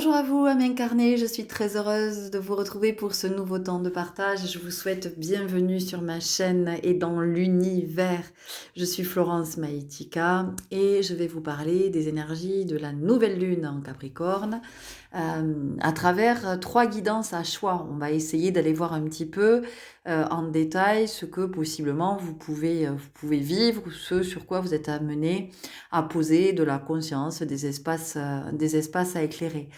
Bonjour à vous, âme incarnée, je suis très heureuse de vous retrouver pour ce nouveau temps de partage. Je vous souhaite bienvenue sur ma chaîne et dans l'univers. Je suis Florence Maïtika et je vais vous parler des énergies de la nouvelle lune en Capricorne à travers 3 guidances à choix. On va essayer d'aller voir un petit peu en détail ce que possiblement vous pouvez vivre, ce sur quoi vous êtes amené à poser de la conscience, des espaces à éclairer.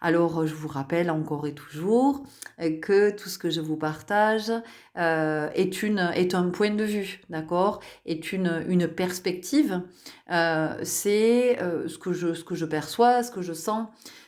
Alors, je vous rappelle encore et toujours que tout ce que je vous partage est un point de vue, d'accord, est une perspective. C'est ce que je perçois, ce que je sens,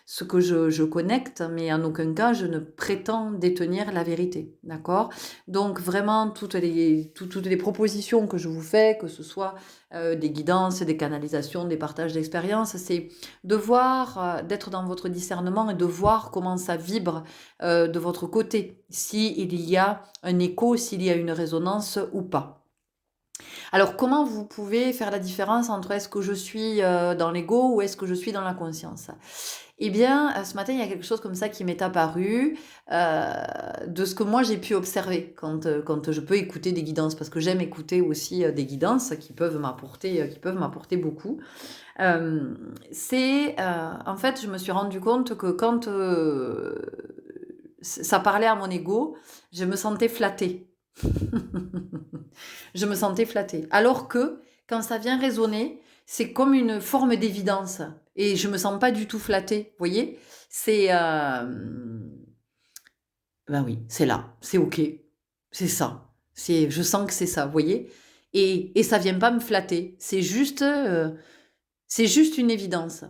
ce que je connecte, mais en aucun cas je ne prétends détenir la vérité, d'accord. Donc vraiment toutes les propositions que je vous fais, que ce soit des guidances, des canalisations, des partages d'expériences, c'est de voir, d'être dans votre discernement et de voir comment ça vibre de votre côté, s'il y a un écho, s'il y a une résonance ou pas. Alors comment vous pouvez faire la différence entre est-ce que je suis dans l'ego ou est-ce que je suis dans la conscience? Eh bien, ce matin, il y a quelque chose comme ça qui m'est apparu, de ce que moi j'ai pu observer quand je peux écouter des guidances, parce que j'aime écouter aussi des guidances qui peuvent m'apporter beaucoup. En fait, je me suis rendu compte que quand ça parlait à mon ego, je me sentais flattée. Je me sentais flattée. Alors que quand ça vient résonner, c'est comme une forme d'évidence. Et je me sens pas du tout flattée, vous voyez. C'est... Ben oui, c'est là, c'est ok, c'est ça. Je sens que c'est ça, vous voyez. Et ça vient pas me flatter, c'est juste une évidence.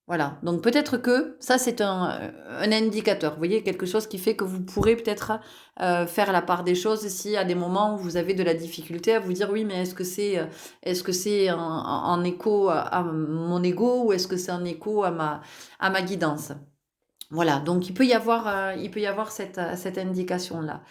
Voilà. Donc peut-être que ça, c'est un indicateur. Vous voyez, quelque chose qui fait que vous pourrez peut-être faire la part des choses si à des moments où vous avez de la difficulté à vous dire oui, mais est-ce que c'est en écho à mon ego ou est-ce que c'est en écho à ma guidance? Voilà, donc il peut y avoir cette indication-là.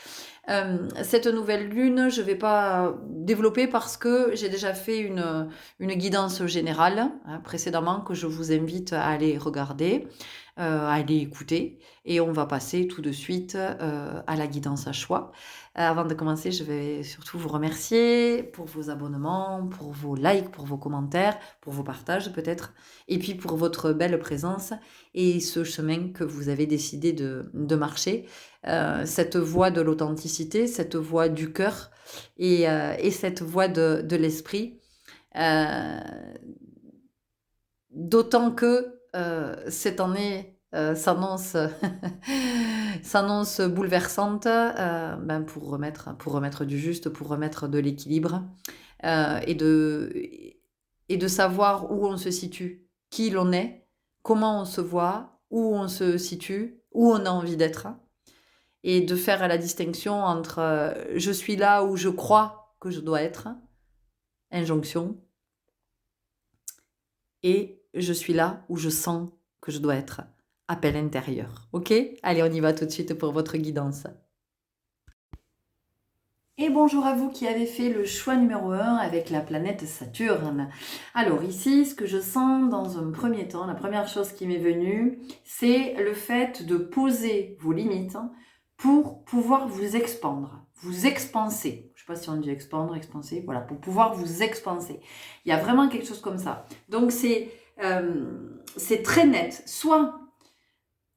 Cette nouvelle lune, je ne vais pas développer parce que j'ai déjà fait une guidance générale précédemment que je vous invite à aller regarder, à aller écouter. Et on va passer tout de suite à la guidance à choix. Avant de commencer, je vais surtout vous remercier pour vos abonnements, pour vos likes, pour vos commentaires, pour vos partages peut-être, et puis pour votre belle présence et ce chemin que vous avez décidé de marcher. Cette voie de l'authenticité, cette voie du cœur et cette voie de l'esprit. Euh, D'autant que cette année s'annonce bouleversante pour remettre du juste, pour remettre de l'équilibre euh, et, de, et de savoir où on se situe, qui l'on est, comment on se voit, où on se situe, où on a envie d'être et de faire la distinction entre je suis là où je crois que je dois être, injonction, et je suis là où je sens que je dois être, appel intérieur. Ok? Allez, on y va tout de suite pour votre guidance. Et bonjour à vous qui avez fait le choix numéro 1 avec la planète Saturne. Alors ici, ce que je sens dans un premier temps, la première chose qui m'est venue, c'est le fait de poser vos limites pour pouvoir vous expandre, vous expanser. Je ne sais pas si on dit expandre, expanser, voilà, pour pouvoir vous expanser. Il y a vraiment quelque chose comme ça. Donc c'est très net. Soit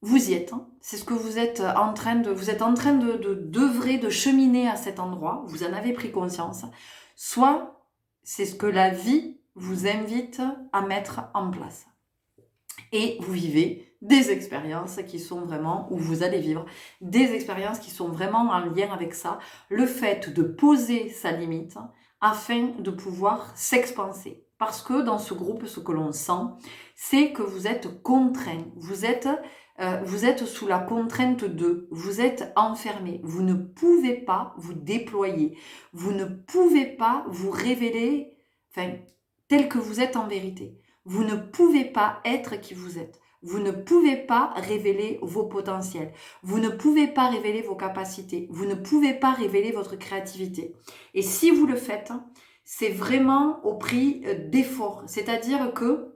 vous y êtes, c'est ce que vous êtes en train d'œuvrer, de cheminer à cet endroit, vous en avez pris conscience, soit c'est ce que la vie vous invite à mettre en place. Et vous vivez des expériences qui sont vraiment, ou vous allez vivre des expériences qui sont vraiment en lien avec ça, le fait de poser sa limite afin de pouvoir s'expanser. Parce que dans ce groupe, ce que l'on sent, c'est que vous êtes contraint, vous êtes sous la contrainte de, vous êtes enfermé, vous ne pouvez pas vous déployer, vous ne pouvez pas vous révéler, tel que vous êtes en vérité. Vous ne pouvez pas être qui vous êtes. Vous ne pouvez pas révéler vos potentiels. Vous ne pouvez pas révéler vos capacités. Vous ne pouvez pas révéler votre créativité. Et si vous le faites, c'est vraiment au prix d'efforts. C'est-à-dire que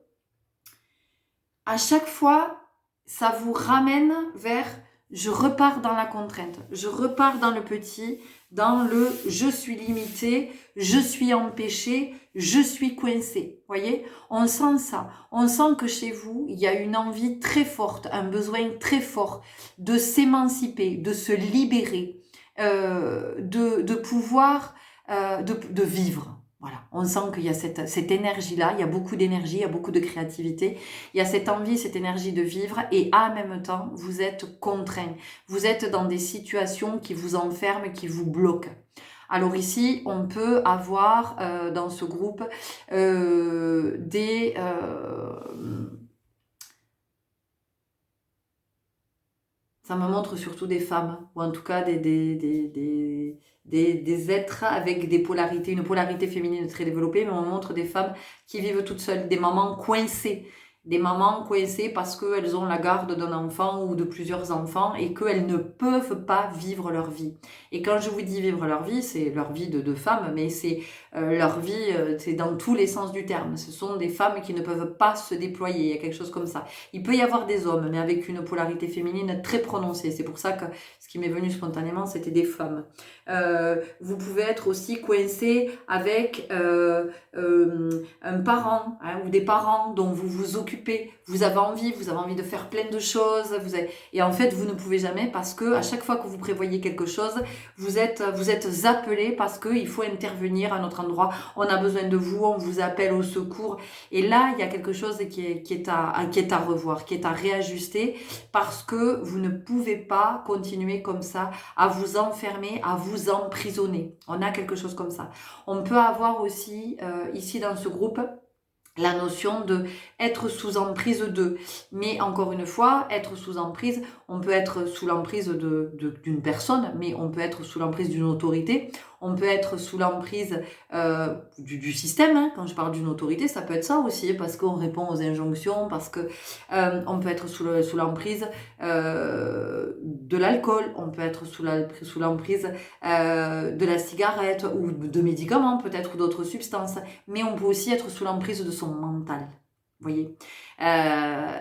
à chaque fois, ça vous ramène vers je repars dans la contrainte, je repars dans le petit, dans le je suis limité, je suis empêché, je suis coincé. Voyez, on sent ça. On sent que chez vous, il y a une envie très forte, un besoin très fort de s'émanciper, de se libérer, de pouvoir, de vivre. Voilà, on sent qu'il y a cette énergie-là, il y a beaucoup d'énergie, il y a beaucoup de créativité, il y a cette envie, cette énergie de vivre et en même temps, vous êtes contraint. Vous êtes dans des situations qui vous enferment, qui vous bloquent. Alors ici, on peut avoir dans ce groupe ça me montre surtout des femmes, ou en tout cas des êtres avec des polarités, une polarité féminine très développée, mais on montre des femmes qui vivent toutes seules, des mamans coincées. Des mamans coincées parce qu'elles ont la garde d'un enfant ou de plusieurs enfants et qu'elles ne peuvent pas vivre leur vie. Et quand je vous dis vivre leur vie, c'est leur vie de femmes, mais c'est leur vie, c'est dans tous les sens du terme. Ce sont des femmes qui ne peuvent pas se déployer, il y a quelque chose comme ça. Il peut y avoir des hommes, mais avec une polarité féminine très prononcée. C'est pour ça que ce qui m'est venu spontanément, c'était des femmes. Vous pouvez être aussi coincé avec un parent ou des parents dont vous vous occupez. Vous avez envie de faire plein de choses. Et en fait, vous ne pouvez jamais parce que à chaque fois que vous prévoyez quelque chose, vous êtes appelé parce qu'il faut intervenir à notre endroit. On a besoin de vous, on vous appelle au secours. Et là, il y a quelque chose qui est à revoir, qui est à réajuster parce que vous ne pouvez pas continuer comme ça à vous enfermer, à vous emprisonner. On a quelque chose comme ça. On peut avoir aussi, ici dans ce groupe, la notion de être sous emprise de. Mais encore une fois, être sous emprise, on peut être sous l'emprise d'une personne, mais on peut être sous l'emprise d'une autorité, on peut être sous l'emprise du système. Hein. Quand je parle d'une autorité, ça peut être ça aussi, parce qu'on répond aux injonctions, parce que on peut être sous l'emprise de l'alcool, on peut être sous l'emprise de la cigarette ou de médicaments peut-être ou d'autres substances, mais on peut aussi être sous l'emprise de son mental. Vous voyez,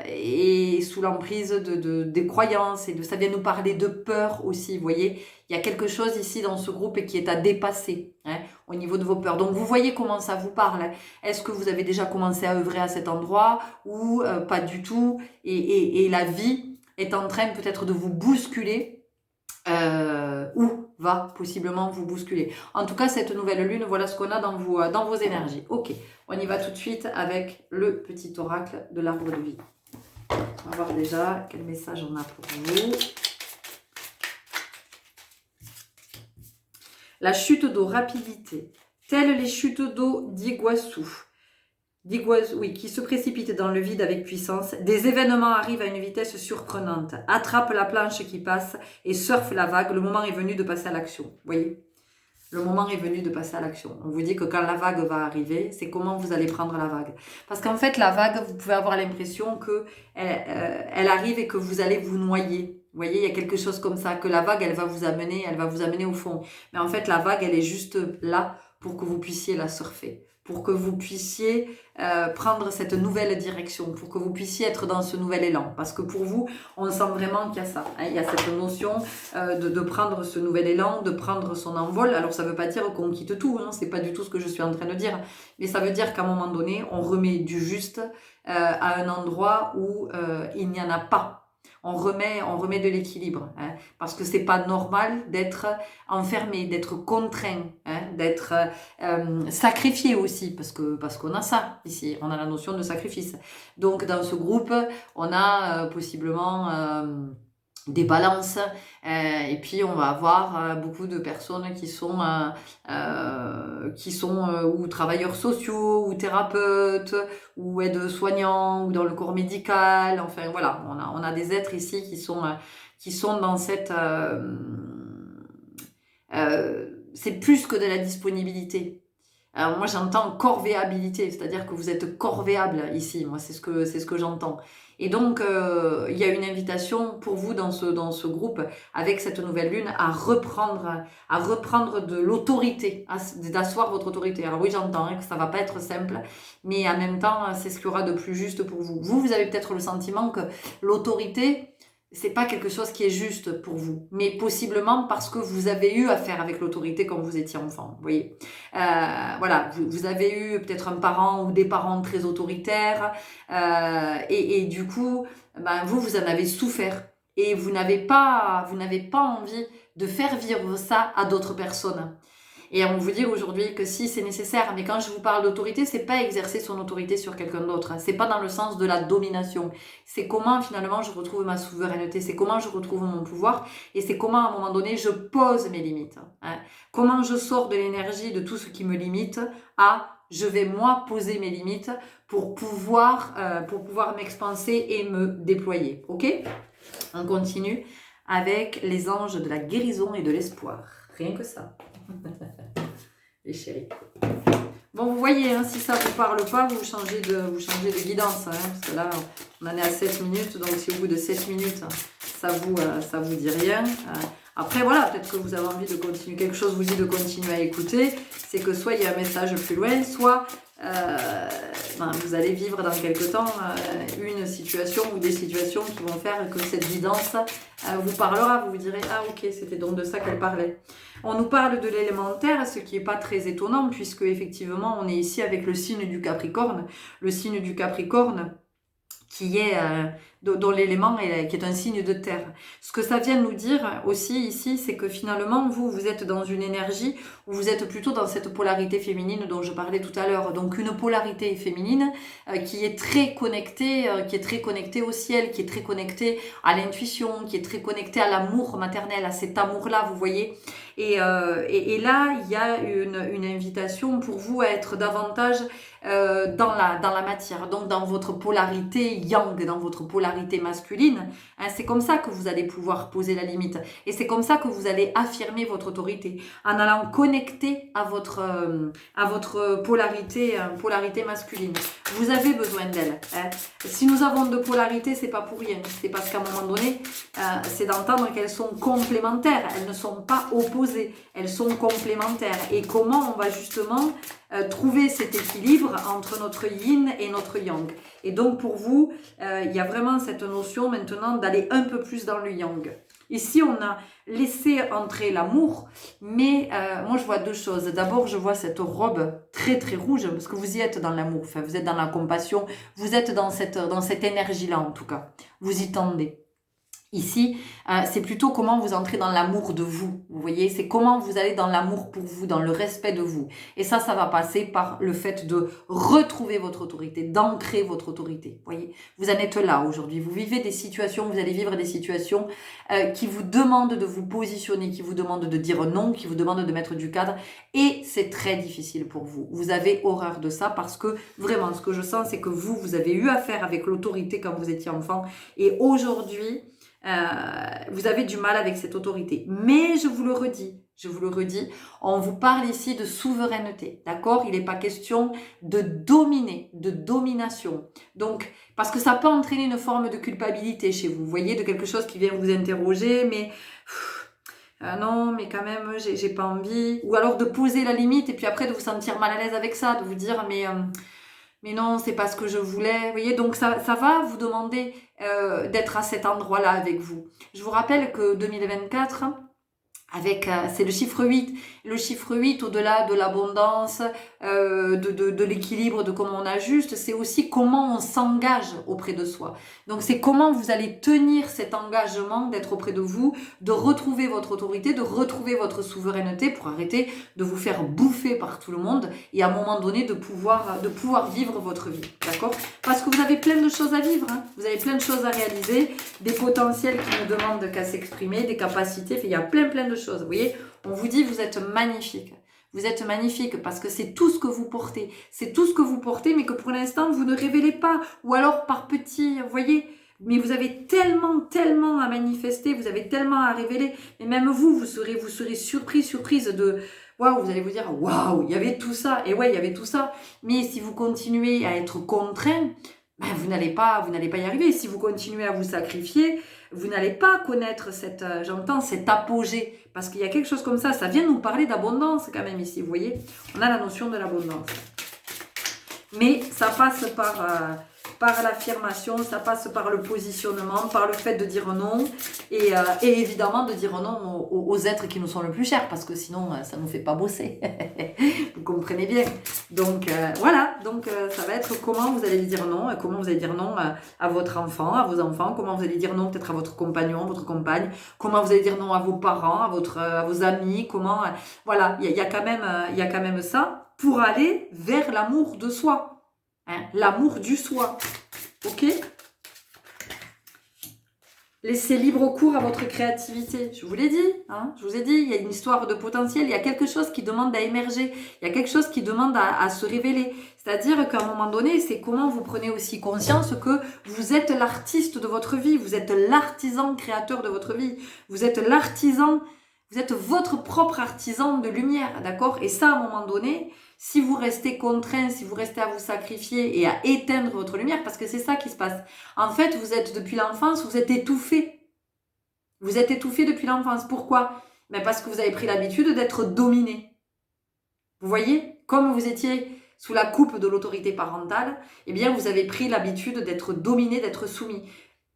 et sous l'emprise des croyances, et ça vient nous parler de peur aussi, vous voyez, il y a quelque chose ici dans ce groupe et qui est à dépasser hein, au niveau de vos peurs. Donc vous voyez comment ça vous parle, hein. Est-ce que vous avez déjà commencé à œuvrer à cet endroit ou pas du tout, et la vie est en train peut-être de vous bousculer ou va possiblement vous bousculer. En tout cas, cette nouvelle lune, voilà ce qu'on a dans vos énergies. Ok, on y va tout de suite avec le petit oracle de l'arbre de vie. On va voir déjà quel message on a pour vous. La chute d'eau, rapidité. Telles les chutes d'eau d'Iguassou. Oui, qui se précipite dans le vide avec puissance. Des événements arrivent à une vitesse surprenante. Attrape la planche qui passe et surfe la vague. Le moment est venu de passer à l'action. Vous voyez ? Le moment est venu de passer à l'action. On vous dit que quand la vague va arriver, c'est comment vous allez prendre la vague. Parce qu'en fait, la vague, vous pouvez avoir l'impression qu'elle arrive et que vous allez vous noyer. Vous voyez, il y a quelque chose comme ça, que la vague, elle va vous amener au fond. Mais en fait, la vague, elle est juste là pour que vous puissiez la surfer, pour que vous puissiez prendre cette nouvelle direction, pour que vous puissiez être dans ce nouvel élan. Parce que pour vous, on sent vraiment qu'il y a ça. Hein, il y a cette notion de prendre ce nouvel élan, de prendre son envol. Alors ça ne veut pas dire qu'on quitte tout, hein, c'est pas du tout ce que je suis en train de dire. Mais ça veut dire qu'à un moment donné, on remet du juste à un endroit où il n'y en a pas. On remet de l'équilibre, hein, parce que c'est pas normal d'être enfermé, d'être contraint, hein, d'être sacrifié aussi, parce qu'on a ça ici, on a la notion de sacrifice. Donc dans ce groupe, on a possiblement des balances, et puis on va avoir beaucoup de personnes qui sont ou travailleurs sociaux, ou thérapeutes, ou aides-soignants, ou dans le corps médical. Enfin voilà, on a des êtres ici qui sont dans cette c'est plus que de la disponibilité. Alors moi j'entends corvéabilité, c'est-à-dire que vous êtes corvéable ici, moi c'est ce que j'entends. Et donc il y a une invitation pour vous dans ce groupe avec cette nouvelle lune à reprendre de l'autorité, d'asseoir votre autorité. Alors oui j'entends hein, que ça va pas être simple, mais en même temps c'est ce qu'il y aura de plus juste pour vous. Vous avez peut-être le sentiment que l'autorité c'est pas quelque chose qui est juste pour vous, mais possiblement parce que vous avez eu affaire avec l'autorité quand vous étiez enfant, vous voyez. Voilà, vous avez eu peut-être un parent ou des parents très autoritaires, et du coup, ben, vous en avez souffert et vous n'avez pas envie de faire vivre ça à d'autres personnes. Et on vous dit aujourd'hui que si c'est nécessaire, mais quand je vous parle d'autorité, c'est pas exercer son autorité sur quelqu'un d'autre. Hein. C'est pas dans le sens de la domination. C'est comment finalement je retrouve ma souveraineté. C'est comment je retrouve mon pouvoir. Et c'est comment à un moment donné je pose mes limites. Hein. Comment je sors de l'énergie de tout ce qui me limite à je vais moi poser mes limites pour pouvoir m'expanser et me déployer. Ok? On continue avec les anges de la guérison et de l'espoir. Rien que ça. Les chéris. Bon, vous voyez, hein, si ça ne vous parle pas, vous changez de guidance. Hein, parce que là, on en est à 7 minutes. Donc, si au bout de 7 minutes, ça vous dit rien. Après, voilà, peut-être que vous avez envie de continuer. Quelque chose vous dit de continuer à écouter. C'est que soit il y a un message plus loin, soit vous allez vivre dans quelque temps une situation ou des situations qui vont faire que cette guidance vous parlera. Vous vous direz, ah ok, c'était donc de ça qu'elle parlait. On nous parle de l'élémentaire, ce qui n'est pas très étonnant, puisque effectivement, on est ici avec le signe du Capricorne. Le signe du Capricorne, qui est dont l'élément qui est un signe de terre. Ce que ça vient nous dire aussi ici, c'est que finalement, vous êtes dans une énergie où vous êtes plutôt dans cette polarité féminine dont je parlais tout à l'heure. Donc une polarité féminine qui est très connectée au ciel, qui est très connectée à l'intuition, qui est très connectée à l'amour maternel, à cet amour-là, vous voyez. Et là, il y a une invitation pour vous à être davantage dans la matière, donc dans votre polarité yang, dans votre polarité masculine. Hein, c'est comme ça que vous allez pouvoir poser la limite. Et c'est comme ça que vous allez affirmer votre autorité, en allant connecter à votre polarité masculine. Vous avez besoin d'elle. Hein. Si nous avons deux polarités, c'est pas pour rien. C'est parce qu'à un moment donné, c'est d'entendre qu'elles sont complémentaires. Elles ne sont pas opposées. Elles sont complémentaires. Et comment on va justement trouver cet équilibre entre notre yin et notre yang. Et donc pour vous, il y a vraiment cette notion maintenant d'aller un peu plus dans le yang. Ici, on a laissé entrer l'amour, mais moi je vois deux choses. D'abord, je vois cette robe très très rouge, parce que vous y êtes dans l'amour, enfin, vous êtes dans la compassion, vous êtes dans cette énergie-là en tout cas. Vous y tendez. Ici, c'est plutôt comment vous entrez dans l'amour de vous, vous voyez, c'est comment vous allez dans l'amour pour vous, dans le respect de vous. Et ça va passer par le fait de retrouver votre autorité, d'ancrer votre autorité, vous voyez. Vous en êtes là aujourd'hui, vous vivez des situations, vous allez vivre des situations qui vous demandent de vous positionner, qui vous demandent de dire non, qui vous demandent de mettre du cadre, et c'est très difficile pour vous. Vous avez horreur de ça parce que vraiment, ce que je sens, c'est que vous avez eu affaire avec l'autorité quand vous étiez enfant, et aujourd'hui, vous avez du mal avec cette autorité. Mais je vous le redis, on vous parle ici de souveraineté, d'accord? Il n'est pas question de dominer, de domination. Donc, parce que ça peut entraîner une forme de culpabilité chez vous, vous voyez, de quelque chose qui vient vous interroger, mais non, mais quand même, j'ai pas envie. Ou alors de poser la limite et puis après de vous sentir mal à l'aise avec ça, de vous dire, mais non, c'est pas ce que je voulais. Vous voyez, donc ça va vous demander d'être à cet endroit-là avec vous. Je vous rappelle que 2024, c'est le chiffre 8. Le chiffre 8, au-delà de l'abondance, de l'équilibre, de comment on ajuste, c'est aussi comment on s'engage auprès de soi. Donc c'est comment vous allez tenir cet engagement d'être auprès de vous, de retrouver votre autorité, de retrouver votre souveraineté pour arrêter de vous faire bouffer par tout le monde et à un moment donné de pouvoir vivre votre vie. D'accord? Parce que vous avez plein de choses à vivre, hein. Vous avez plein de choses à réaliser, des potentiels qui ne demandent qu'à s'exprimer, des capacités, il y a plein de choses. Vous voyez, on vous dit vous êtes magnifique. Vous êtes magnifique parce que c'est tout ce que vous portez. C'est tout ce que vous portez, mais que pour l'instant, vous ne révélez pas. Ou alors par petits, vous voyez. Mais vous avez tellement à manifester, vous avez tellement à révéler. Et même vous serez surprise de... waouh, vous allez vous dire, waouh, il y avait tout ça. Et ouais, il y avait tout ça. Mais si vous continuez à être contraint, ben, vous n'allez pas y arriver. Si vous continuez à vous sacrifier, vous n'allez pas connaître j'entends, cet apogée. Parce qu'il y a quelque chose comme ça vient nous parler d'abondance quand même ici, vous voyez. On a la notion de l'abondance. Mais ça passe par l'affirmation, ça passe par le positionnement, par le fait de dire non et évidemment de dire non aux êtres qui nous sont le plus chers parce que sinon ça ne nous fait pas bosser. Vous comprenez bien. Donc voilà, donc ça va être comment vous allez dire non, comment vous allez dire non à votre enfant, à vos enfants, comment vous allez dire non peut-être à votre compagnon, votre compagne, comment vous allez dire non à vos parents, à vos amis, comment voilà, il y a quand même ça pour aller vers l'amour de soi. Hein, l'amour du soi. Ok? Laissez libre cours à votre créativité. Je vous l'ai dit. Hein, je vous ai dit, il y a une histoire de potentiel. Il y a quelque chose qui demande à émerger. Il y a quelque chose qui demande à se révéler. C'est-à-dire qu'à un moment donné, c'est comment vous prenez aussi conscience que vous êtes l'artiste de votre vie. Vous êtes l'artisan créateur de votre vie. Vous êtes l'artisan. Vous êtes votre propre artisan de lumière. D'accord? Et ça, à un moment donné, si vous restez contraint, si vous restez à vous sacrifier et à éteindre votre lumière, parce que c'est ça qui se passe. En fait, vous êtes depuis l'enfance, vous êtes étouffé. Vous êtes étouffé depuis l'enfance. Pourquoi? Mais parce que vous avez pris l'habitude d'être dominé. Vous voyez? Comme vous étiez sous la coupe de l'autorité parentale, eh bien, vous avez pris l'habitude d'être dominé, d'être soumis.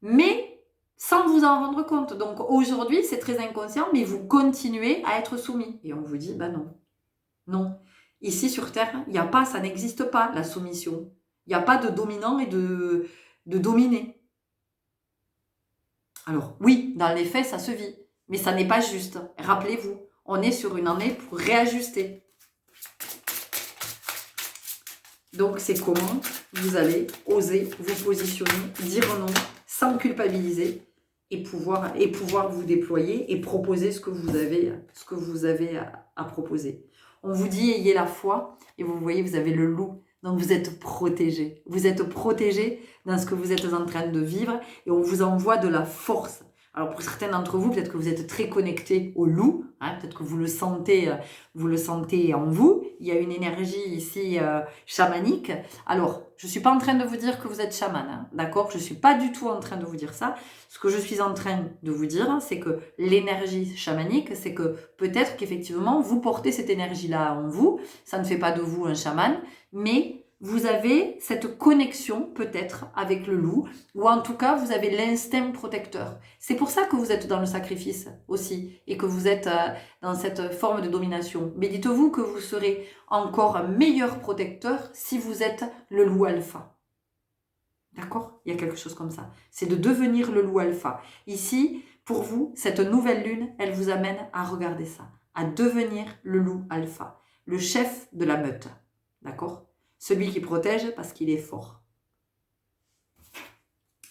Mais sans vous en rendre compte. Donc aujourd'hui, c'est très inconscient, mais vous continuez à être soumis. Et on vous dit, bah non. Non. Ici sur Terre, il n'y a pas, ça n'existe pas, la soumission. Il n'y a pas de dominant et de dominé. Alors oui, dans les faits, ça se vit. Mais ça n'est pas juste. Rappelez-vous, on est sur une année pour réajuster. Donc c'est comment vous allez oser vous positionner, dire non, sans culpabiliser et pouvoir vous déployer et proposer ce que vous avez à proposer. On vous dit ayez la foi et vous voyez, vous avez le loup. Donc vous êtes protégé. Vous êtes protégé dans ce que vous êtes en train de vivre et on vous envoie de la force. Alors pour certains d'entre vous, peut-être que vous êtes très connectés au loup, hein, peut-être que vous le sentez en vous. Il y a une énergie ici chamanique. Alors, je ne suis pas en train de vous dire que vous êtes chaman, hein, d'accord? Je ne suis pas du tout en train de vous dire ça. Ce que je suis en train de vous dire, c'est que l'énergie chamanique, c'est que peut-être qu'effectivement, vous portez cette énergie-là en vous. Ça ne fait pas de vous un chaman, mais vous avez cette connexion peut-être avec le loup, ou en tout cas, vous avez l'instinct protecteur. C'est pour ça que vous êtes dans le sacrifice aussi, et que vous êtes dans cette forme de domination. Mais dites-vous que vous serez encore un meilleur protecteur si vous êtes le loup alpha. D'accord? Il y a quelque chose comme ça. C'est de devenir le loup alpha. Ici, pour vous, cette nouvelle lune, elle vous amène à regarder ça, à devenir le loup alpha, le chef de la meute. D'accord? Celui qui protège parce qu'il est fort.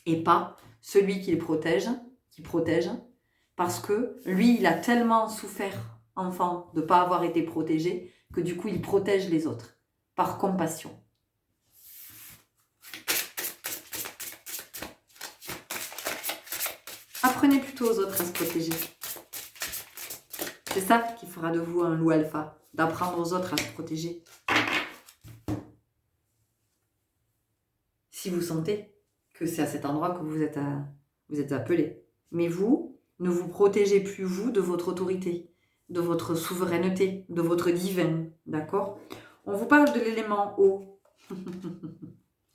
Et pas celui qui protège parce que lui, il a tellement souffert, enfant, de ne pas avoir été protégé, que du coup, il protège les autres, par compassion. Apprenez plutôt aux autres à se protéger. C'est ça qui fera de vous un loup alpha, d'apprendre aux autres à se protéger. Si vous sentez que c'est à cet endroit que vous êtes appelé. Mais vous, ne vous protégez plus, vous, de votre autorité, de votre souveraineté, de votre divin, d'accord? On vous parle de l'élément eau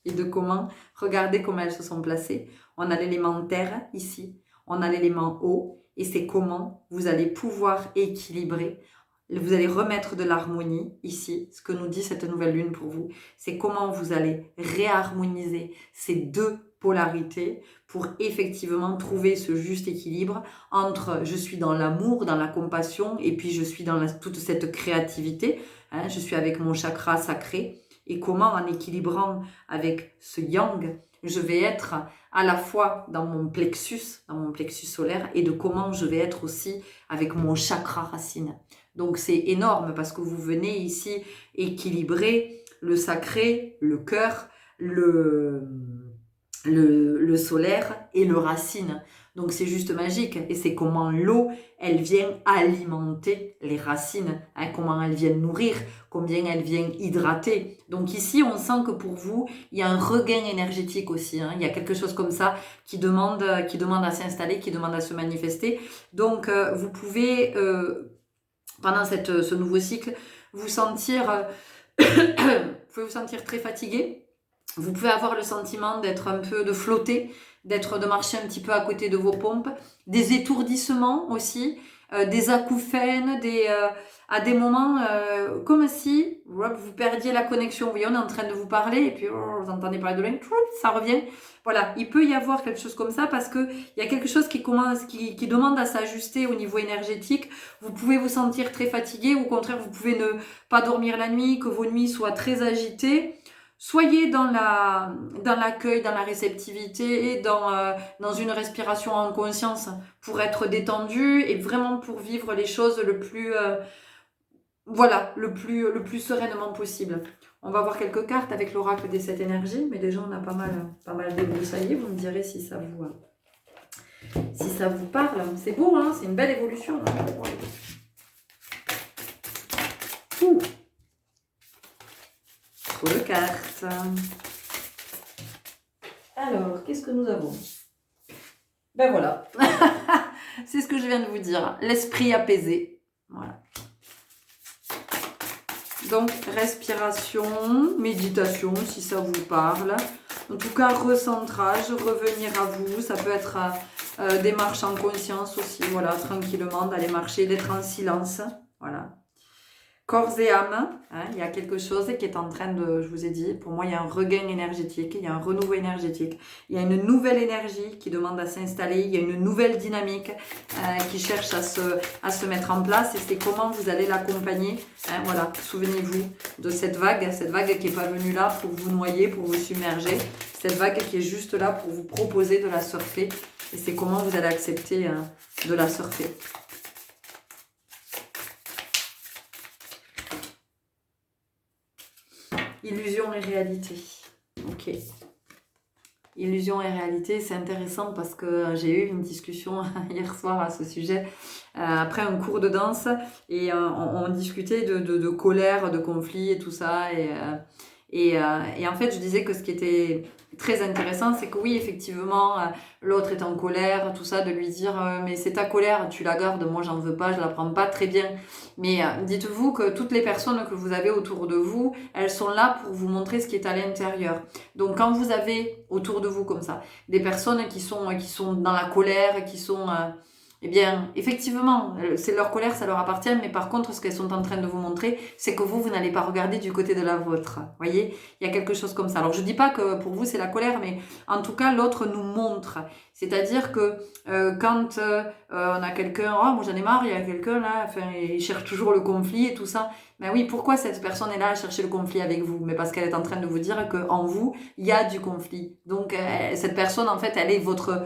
et de comment, regardez comment elles se sont placées. On a l'élément terre ici, on a l'élément eau, et c'est comment vous allez pouvoir équilibrer. Vous allez remettre de l'harmonie ici, ce que nous dit cette nouvelle lune pour vous, c'est comment vous allez réharmoniser ces deux polarités pour effectivement trouver ce juste équilibre entre je suis dans l'amour, dans la compassion et puis je suis dans toute cette créativité, hein, je suis avec mon chakra sacré et comment en équilibrant avec ce yang, je vais être à la fois dans mon plexus solaire et de comment je vais être aussi avec mon chakra racine. Donc c'est énorme parce que vous venez ici équilibrer le sacré, le cœur, le solaire et le racine. Donc c'est juste magique. Et c'est comment l'eau, elle vient alimenter les racines, hein, comment elle vient nourrir, combien elle vient hydrater. Donc ici, on sent que pour vous, il y a un regain énergétique aussi. Hein. Il y a quelque chose comme ça qui demande à s'installer, qui demande à se manifester. Donc vous pouvez, pendant ce nouveau cycle, vous sentir, vous pouvez vous sentir très fatigué. Vous pouvez avoir le sentiment d'être un peu, de flotter, de marcher un petit peu à côté de vos pompes, des étourdissements aussi, des acouphènes, à des moments comme si vous perdiez la connexion. Vous voyez, on est en train de vous parler et puis vous entendez parler de loin, ça revient. Voilà, il peut y avoir quelque chose comme ça parce que il y a quelque chose qui demande à s'ajuster au niveau énergétique. Vous pouvez vous sentir très fatigué ou au contraire, vous pouvez ne pas dormir la nuit, que vos nuits soient très agitées. Soyez dans l'accueil, dans la réceptivité et dans une respiration en conscience pour être détendu et vraiment pour vivre les choses le plus sereinement possible. On va voir quelques cartes avec l'oracle des 7 énergies, mais déjà on a pas mal débroussaillé. Vous me direz si ça vous parle. C'est beau, hein, c'est une belle évolution. Ouh. Trop de cartes. Alors, qu'est-ce que nous avons? Ben voilà. C'est ce que je viens de vous dire. L'esprit apaisé. Voilà. Donc, respiration, méditation, si ça vous parle. En tout cas, recentrage, revenir à vous. Ça peut être des marches en conscience aussi. Voilà, tranquillement, d'aller marcher, d'être en silence. Voilà. Corps et âme, hein, il y a quelque chose qui est en train de, je vous ai dit, pour moi il y a un regain énergétique, il y a un renouveau énergétique, il y a une nouvelle énergie qui demande à s'installer, il y a une nouvelle dynamique qui cherche à se mettre en place et c'est comment vous allez l'accompagner. Hein, voilà, souvenez-vous de cette vague qui n'est pas venue là pour vous noyer, pour vous submerger, cette vague qui est juste là pour vous proposer de la surfer et c'est comment vous allez accepter de la surfer. Illusion et réalité. Ok. Illusion et réalité, c'est intéressant parce que j'ai eu une discussion hier soir à ce sujet après un cours de danse et on discutait de colère, de conflit et tout ça et en fait je disais que ce qui était très intéressant c'est que oui effectivement l'autre est en colère, tout ça, de lui dire mais c'est ta colère, tu la gardes, moi j'en veux pas, je la prends pas, très bien. Mais dites-vous que toutes les personnes que vous avez autour de vous, elles sont là pour vous montrer ce qui est à l'intérieur. Donc quand vous avez autour de vous comme ça, des personnes qui sont dans la colère, qui sont... eh bien, effectivement, c'est leur colère, ça leur appartient, mais par contre, ce qu'elles sont en train de vous montrer, c'est que vous n'allez pas regarder du côté de la vôtre. Vous voyez, il y a quelque chose comme ça. Alors, je dis pas que pour vous, c'est la colère, mais en tout cas, l'autre nous montre. C'est-à-dire que quand on a quelqu'un, oh, moi j'en ai marre, il y a quelqu'un là, enfin, il cherche toujours le conflit et tout ça. Ben oui, pourquoi cette personne est là à chercher le conflit avec vous? Mais parce qu'elle est en train de vous dire qu'en vous, il y a du conflit. Donc, cette personne, en fait, elle est votre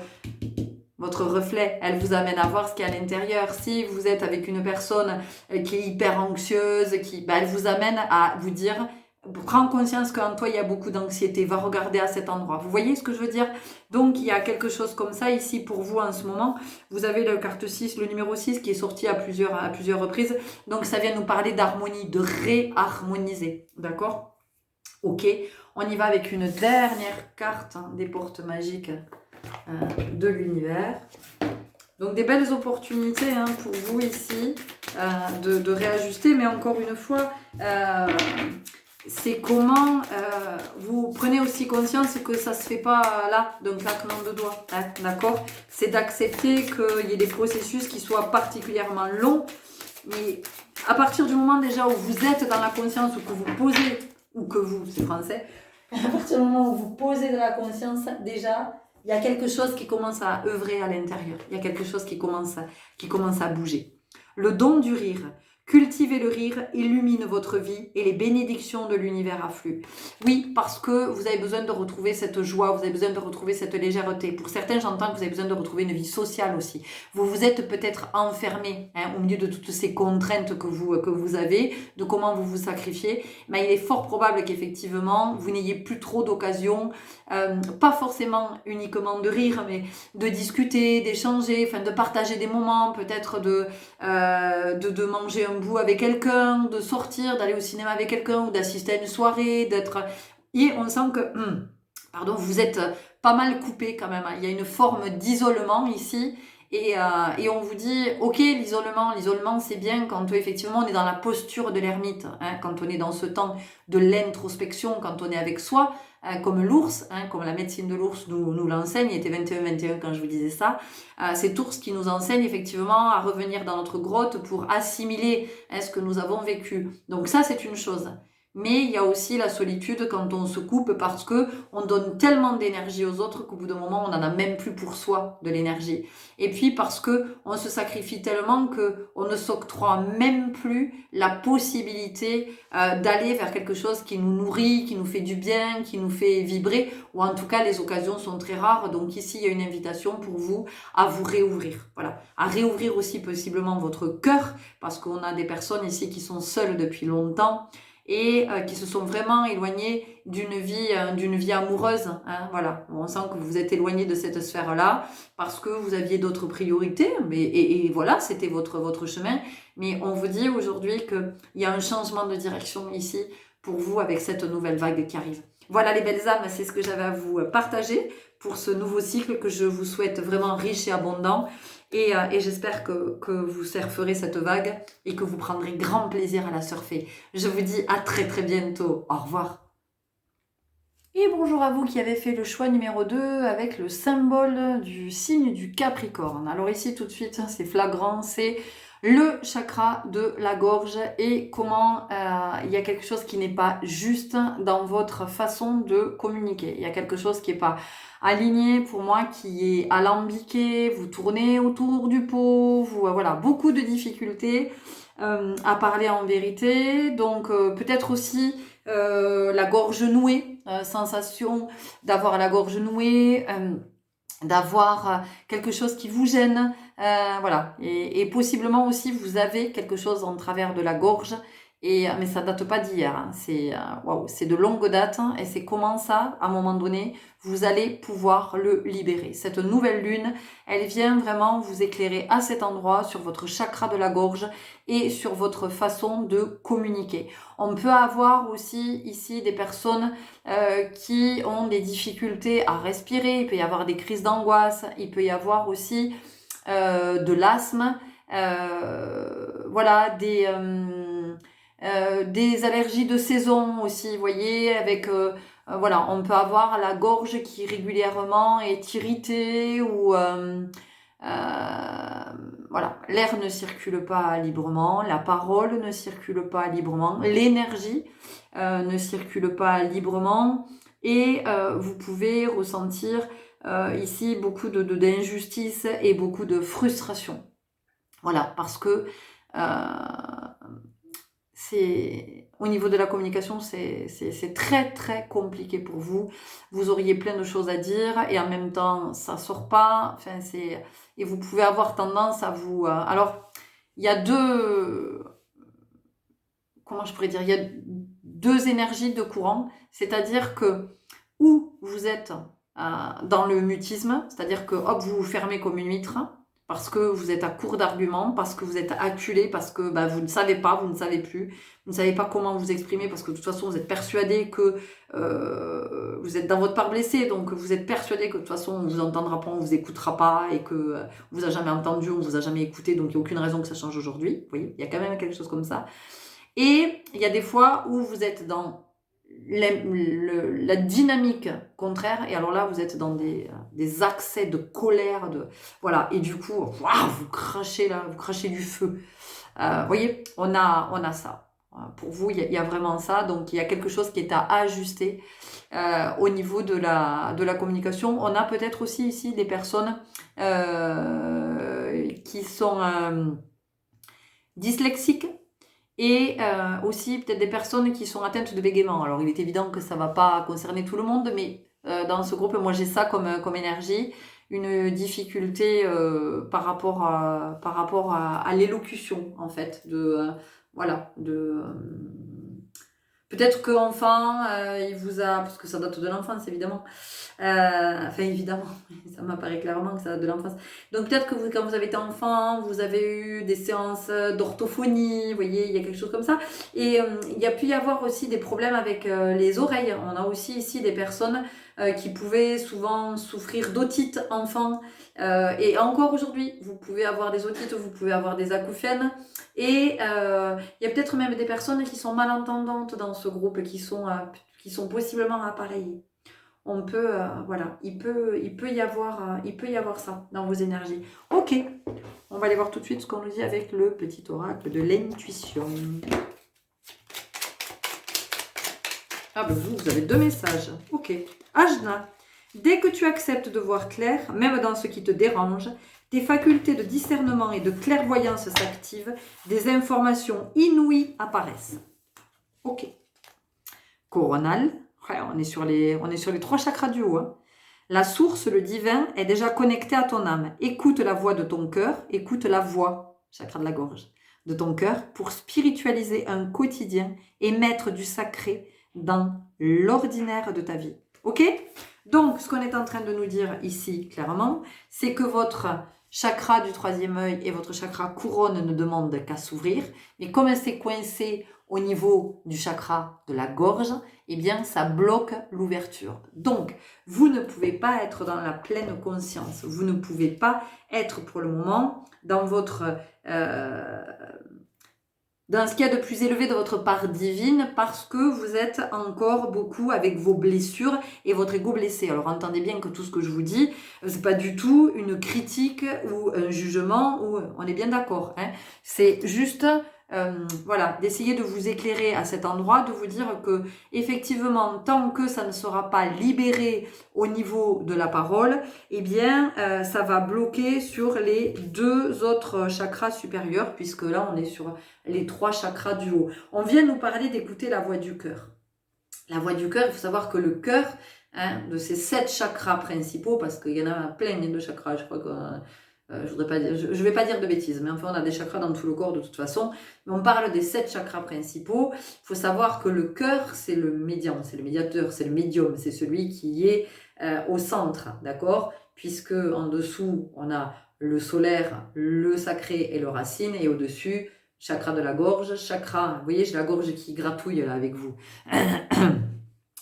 reflet, elle vous amène à voir ce qu'il y a à l'intérieur. Si vous êtes avec une personne qui est hyper anxieuse, elle vous amène à vous dire, prends conscience qu'en toi il y a beaucoup d'anxiété, va regarder à cet endroit. Vous voyez ce que je veux dire? Donc il y a quelque chose comme ça ici pour vous en ce moment. Vous avez le carte 6, le numéro 6 qui est sorti à plusieurs reprises. Donc ça vient nous parler d'harmonie, de réharmoniser. D'accord? Ok, on y va avec une dernière carte des portes magiques de l'univers. Donc des belles opportunités pour vous ici de réajuster, mais encore une fois, c'est comment vous prenez aussi conscience que ça se fait pas là, d'un claquement de doigts, d'accord? C'est d'accepter qu'il y ait des processus qui soient particulièrement longs, mais à partir du moment déjà où vous êtes dans la conscience, ou que vous posez, ou que vous, c'est français, à partir du moment où vous posez de la conscience, déjà, il y a quelque chose qui commence à œuvrer à l'intérieur. Il y a quelque chose qui commence à bouger. Le don du rire. Cultivez le rire, illumine votre vie et les bénédictions de l'univers affluent. Oui, parce que vous avez besoin de retrouver cette joie, vous avez besoin de retrouver cette légèreté. Pour certains, j'entends que vous avez besoin de retrouver une vie sociale aussi. Vous vous êtes peut-être enfermé au milieu de toutes ces contraintes que vous avez, de comment vous vous sacrifiez. Mais il est fort probable qu'effectivement, vous n'ayez plus trop d'occasions, pas forcément uniquement de rire, mais de discuter, d'échanger, enfin de partager des moments, peut-être de manger un bout avec quelqu'un, de sortir, d'aller au cinéma avec quelqu'un ou d'assister à une soirée, d'être... Et on sent que, pardon, vous êtes pas mal coupé quand même. Il y a une forme d'isolement ici. Et on vous dit, ok, l'isolement c'est bien quand effectivement on est dans la posture de l'ermite, quand on est dans ce temps de l'introspection, quand on est avec soi, comme l'ours, comme la médecine de l'ours nous l'enseigne, il était 21-21 quand je vous disais ça, cet ours qui nous enseigne effectivement à revenir dans notre grotte pour assimiler ce que nous avons vécu. Donc ça c'est une chose. Mais il y a aussi la solitude quand on se coupe parce que on donne tellement d'énergie aux autres qu'au bout d'un moment on n'en a même plus pour soi de l'énergie. Et puis parce que on se sacrifie tellement que on ne s'octroie même plus la possibilité d'aller vers quelque chose qui nous nourrit, qui nous fait du bien, qui nous fait vibrer, ou en tout cas les occasions sont très rares. Donc ici il y a une invitation pour vous à vous réouvrir, voilà, à réouvrir aussi possiblement votre cœur parce qu'on a des personnes ici qui sont seules depuis longtemps et qui se sont vraiment éloignés d'une vie amoureuse. Voilà, on sent que vous vous êtes éloigné de cette sphère-là parce que vous aviez d'autres priorités, et voilà, c'était votre chemin. Mais on vous dit aujourd'hui qu'il y a un changement de direction ici pour vous avec cette nouvelle vague qui arrive. Voilà les belles âmes, c'est ce que j'avais à vous partager pour ce nouveau cycle que je vous souhaite vraiment riche et abondant. Et j'espère que vous surferez cette vague et que vous prendrez grand plaisir à la surfer. Je vous dis à très très bientôt. Au revoir. Et bonjour à vous qui avez fait le choix numéro 2 avec le symbole du signe du Capricorne. Alors ici tout de suite, c'est flagrant, c'est le chakra de la gorge et comment il y a quelque chose qui n'est pas juste dans votre façon de communiquer. Il y a quelque chose qui n'est pas aligné pour moi, qui est alambiqué, vous tournez autour du pot, voilà, beaucoup de difficultés à parler en vérité. Donc peut-être aussi la gorge nouée, sensation d'avoir la gorge nouée, d'avoir quelque chose qui vous gêne, voilà. Et possiblement aussi vous avez quelque chose en travers de la gorge, mais ça date pas d'hier, c'est de longue date, et c'est comment ça, à un moment donné, vous allez pouvoir le libérer. Cette nouvelle lune, elle vient vraiment vous éclairer à cet endroit, sur votre chakra de la gorge et sur votre façon de communiquer. On peut avoir aussi ici des personnes qui ont des difficultés à respirer, il peut y avoir des crises d'angoisse, il peut y avoir aussi de l'asthme, voilà, des allergies de saison aussi, vous voyez, avec voilà, on peut avoir la gorge qui régulièrement est irritée ou voilà, l'air ne circule pas librement, la parole ne circule pas librement, l'énergie ne circule pas librement, et vous pouvez ressentir ici beaucoup d'injustice et beaucoup de frustration. Voilà, parce que c'est au niveau de la communication, c'est très très compliqué pour vous. Vous auriez plein de choses à dire et en même temps ça sort pas. Enfin et vous pouvez avoir tendance à vous. Alors il y a comment je pourrais dire, il y a deux énergies de courant, c'est-à-dire que ou vous êtes dans le mutisme, c'est-à-dire que hop vous vous fermez comme une huître, parce que vous êtes à court d'arguments, parce que vous êtes acculé, parce que vous ne savez pas, vous ne savez plus, vous ne savez pas comment vous exprimer, parce que de toute façon vous êtes persuadé que vous êtes dans votre part blessée, donc vous êtes persuadé que de toute façon on vous entendra pas, on vous écoutera pas, et que on vous a jamais entendu, on vous a jamais écouté, donc il n'y a aucune raison que ça change aujourd'hui. Vous voyez, il y a quand même quelque chose comme ça. Et il y a des fois où vous êtes dans la dynamique contraire, et alors là vous êtes dans des accès de colère, voilà, et du coup vous crachez là, vous crachez du feu. Vous voyez, on a ça. Pour vous, il y a vraiment ça, donc il y a quelque chose qui est à ajuster au niveau de la communication. On a peut-être aussi ici des personnes qui sont dyslexiques. et aussi peut-être des personnes qui sont atteintes de bégaiement. Alors il est évident que ça ne va pas concerner tout le monde, mais dans ce groupe, moi j'ai ça comme énergie, une difficulté par rapport à l'élocution en fait, voilà, peut-être qu'enfant, il vous a, parce que ça date de l'enfance évidemment, enfin évidemment, ça m'apparaît clairement que ça date de l'enfance. Donc peut-être que vous, quand vous avez été enfant, vous avez eu des séances d'orthophonie, vous voyez, il y a quelque chose comme ça. Et il y a pu y avoir aussi des problèmes avec les oreilles. On a aussi ici des personnes qui pouvaient souvent souffrir d'otite enfant. Et encore aujourd'hui, vous pouvez avoir des otites, vous pouvez avoir des acouphènes. Et il y a peut-être même des personnes qui sont malentendantes dans ce groupe, qui sont possiblement appareillées. On peut, voilà, il peut y avoir ça dans vos énergies. Ok, on va aller voir tout de suite ce qu'on nous dit avec le petit oracle de l'intuition. Ah ben vous avez 2 messages. Ok. Ajna, dès que tu acceptes de voir clair, même dans ce qui te dérange, tes facultés de discernement et de clairvoyance s'activent, des informations inouïes apparaissent. Ok. Coronal, ouais, on est sur les 3 chakras du haut. Hein. La source, le divin, est déjà connecté à ton âme. Écoute la voix de ton cœur, écoute la voix, chakra de la gorge, de ton cœur pour spiritualiser un quotidien et mettre du sacré dans l'ordinaire de ta vie. Ok? Donc, ce qu'on est en train de nous dire ici, clairement, c'est que votre chakra du 3e œil et votre chakra couronne ne demandent qu'à s'ouvrir. Mais comme c'est coincé au niveau du chakra de la gorge, eh bien, ça bloque l'ouverture. Donc, vous ne pouvez pas être dans la pleine conscience. Vous ne pouvez pas être pour le moment dans votre... dans ce qu'il y a de plus élevé de votre part divine, parce que vous êtes encore beaucoup avec vos blessures et votre ego blessé. Alors entendez bien que tout ce que je vous dis, c'est pas du tout une critique ou un jugement, ou on est bien d'accord. Hein, c'est juste voilà, d'essayer de vous éclairer à cet endroit, de vous dire que effectivement, tant que ça ne sera pas libéré au niveau de la parole, eh bien, ça va bloquer sur les 2 autres chakras supérieurs, puisque là, on est sur les 3 chakras du haut. On vient nous parler d'écouter la voix du cœur. La voix du cœur, il faut savoir que le cœur, hein, de ces 7 chakras principaux, parce qu'il y en a plein de chakras, je crois que... je vais pas dire de bêtises, mais enfin on a des chakras dans tout le corps de toute façon. Mais on parle des 7 chakras principaux. Il faut savoir que le cœur, c'est le médium, c'est le médiateur, c'est le médium, c'est celui qui est au centre, d'accord? Puisque en dessous, on a le solaire, le sacré et le racine, et au-dessus, chakra de la gorge, chakra, vous voyez, j'ai la gorge qui gratouille là avec vous.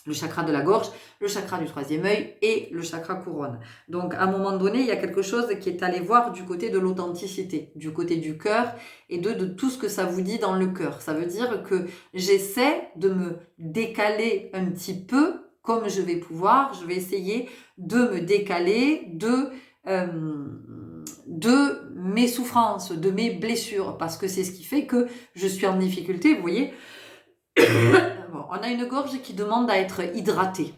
Le chakra de la gorge, le chakra du 3e œil et le chakra couronne. Donc, à un moment donné, il y a quelque chose qui est allé voir du côté de l'authenticité, du côté du cœur et de tout ce que ça vous dit dans le cœur. Ça veut dire que j'essaie de me décaler un petit peu, comme je vais pouvoir. Je vais essayer de me décaler de mes souffrances, de mes blessures, parce que c'est ce qui fait que je suis en difficulté, vous voyez. Bon, on a une gorge qui demande à être hydratée.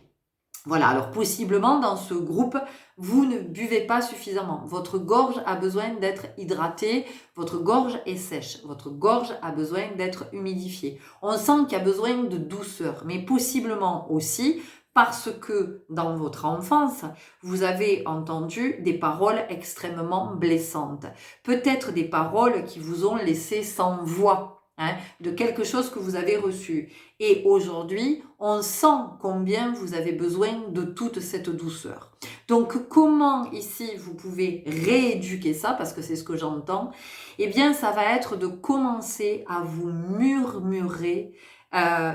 Voilà, alors possiblement dans ce groupe, vous ne buvez pas suffisamment. Votre gorge a besoin d'être hydratée, votre gorge est sèche, votre gorge a besoin d'être humidifiée. On sent qu'il y a besoin de douceur, mais possiblement aussi parce que dans votre enfance, vous avez entendu des paroles extrêmement blessantes. Peut-être des paroles qui vous ont laissé sans voix. Hein, de quelque chose que vous avez reçu. Et aujourd'hui, on sent combien vous avez besoin de toute cette douceur. Donc, comment ici vous pouvez rééduquer ça, parce que c'est ce que j'entends, eh bien, ça va être de commencer à vous murmurer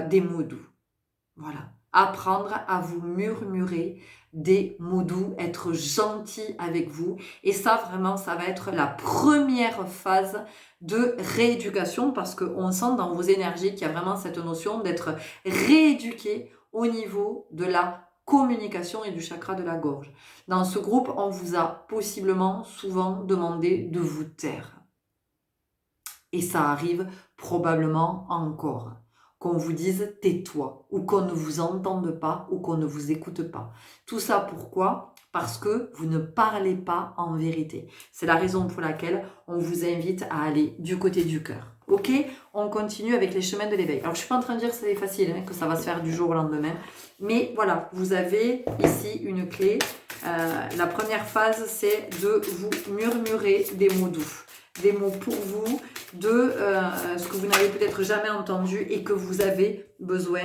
des mots doux. Voilà. Apprendre à vous murmurer des mots doux, être gentil avec vous. Et ça, vraiment, ça va être la première phase de rééducation, parce qu'on sent dans vos énergies qu'il y a vraiment cette notion d'être rééduqué au niveau de la communication et du chakra de la gorge. Dans ce groupe, on vous a possiblement souvent demandé de vous taire. Et ça arrive probablement encore. Qu'on vous dise tais-toi, ou qu'on ne vous entende pas, ou qu'on ne vous écoute pas. Tout ça pourquoi? Parce que vous ne parlez pas en vérité. C'est la raison pour laquelle on vous invite à aller du côté du cœur. Ok, on continue avec les chemins de l'éveil. Alors, je suis pas en train de dire que c'est facile, hein, que ça va se faire du jour au lendemain. Mais voilà, vous avez ici une clé. La première phase, c'est de vous murmurer des mots doux. Des mots pour vous, de ce que vous n'avez peut-être jamais entendu et que vous avez besoin,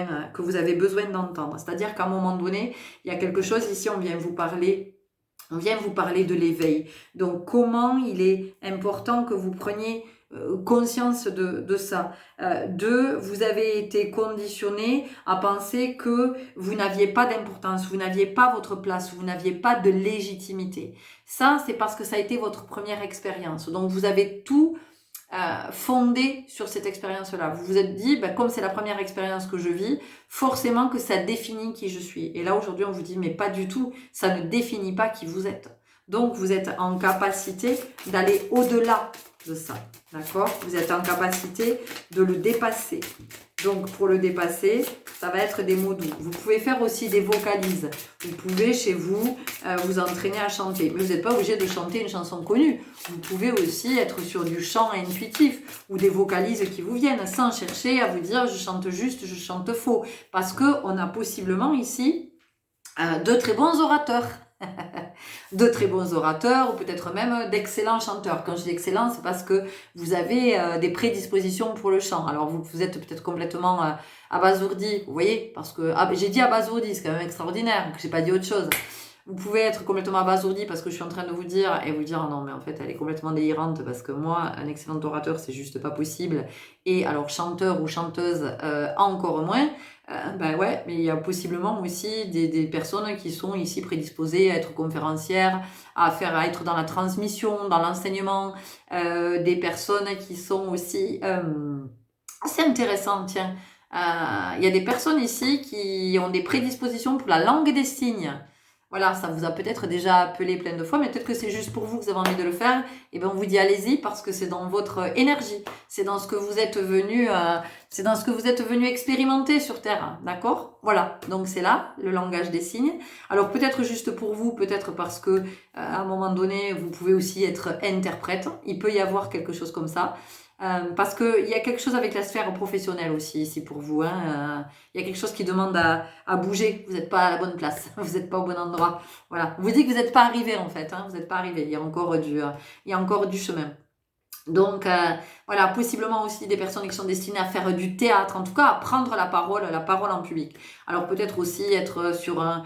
d'entendre. C'est-à-dire qu'à un moment donné, il y a quelque chose ici, on vient vous parler de l'éveil. Donc, comment il est important que vous preniez conscience de ça. Vous avez été conditionné à penser que vous n'aviez pas d'importance, vous n'aviez pas votre place, vous n'aviez pas de légitimité. Ça, c'est parce que ça a été votre première expérience. Donc, vous avez tout fondé sur cette expérience-là. Vous vous êtes dit, comme c'est la première expérience que je vis, forcément que ça définit qui je suis. Et là, aujourd'hui, on vous dit, mais pas du tout, ça ne définit pas qui vous êtes. Donc, vous êtes en capacité d'aller au-delà de ça. D'accord? Vous êtes en capacité de le dépasser. Donc, pour le dépasser, ça va être des mots doux. Vous pouvez faire aussi des vocalises. Vous pouvez, chez vous, vous entraîner à chanter. Mais vous n'êtes pas obligé de chanter une chanson connue. Vous pouvez aussi être sur du chant intuitif ou des vocalises qui vous viennent sans chercher à vous dire « je chante juste, je chante faux ». Parce qu'on a possiblement ici de très bons orateurs. De très bons orateurs ou peut-être même d'excellents chanteurs. Quand je dis excellent, c'est parce que vous avez des prédispositions pour le chant. Alors vous êtes peut-être complètement abasourdi, vous voyez, parce que j'ai dit abasourdi, c'est quand même extraordinaire, que j'ai pas dit autre chose. Vous pouvez être complètement abasourdi parce que je suis en train de vous dire et vous dire non mais en fait elle est complètement délirante parce que moi un excellent orateur c'est juste pas possible et alors chanteur ou chanteuse encore moins. Ouais, mais il y a possiblement aussi des personnes qui sont ici prédisposées à être conférencières, à être dans la transmission, dans l'enseignement, des personnes qui sont aussi assez intéressantes, tiens. Il y a des personnes ici qui ont des prédispositions pour la langue des signes. Voilà, ça vous a peut-être déjà appelé plein de fois, mais peut-être que c'est juste pour vous que vous avez envie de le faire. Et bien on vous dit allez-y parce que c'est dans votre énergie, c'est dans ce que vous êtes venu, expérimenter sur Terre, d'accord? Voilà, donc c'est là le langage des signes. Alors peut-être juste pour vous, peut-être parce que à un moment donné vous pouvez aussi être interprète. Il peut y avoir quelque chose comme ça. Parce qu'il y a quelque chose avec la sphère professionnelle aussi ici pour vous. Il y a quelque chose qui demande à bouger. Vous n'êtes pas à la bonne place. Vous n'êtes pas au bon endroit. Voilà. Vous dites que vous n'êtes pas arrivé en fait. Vous n'êtes pas arrivé. Il y a encore du chemin. Donc voilà, possiblement aussi des personnes qui sont destinées à faire du théâtre, en tout cas à prendre la parole en public. Alors peut-être aussi être sur un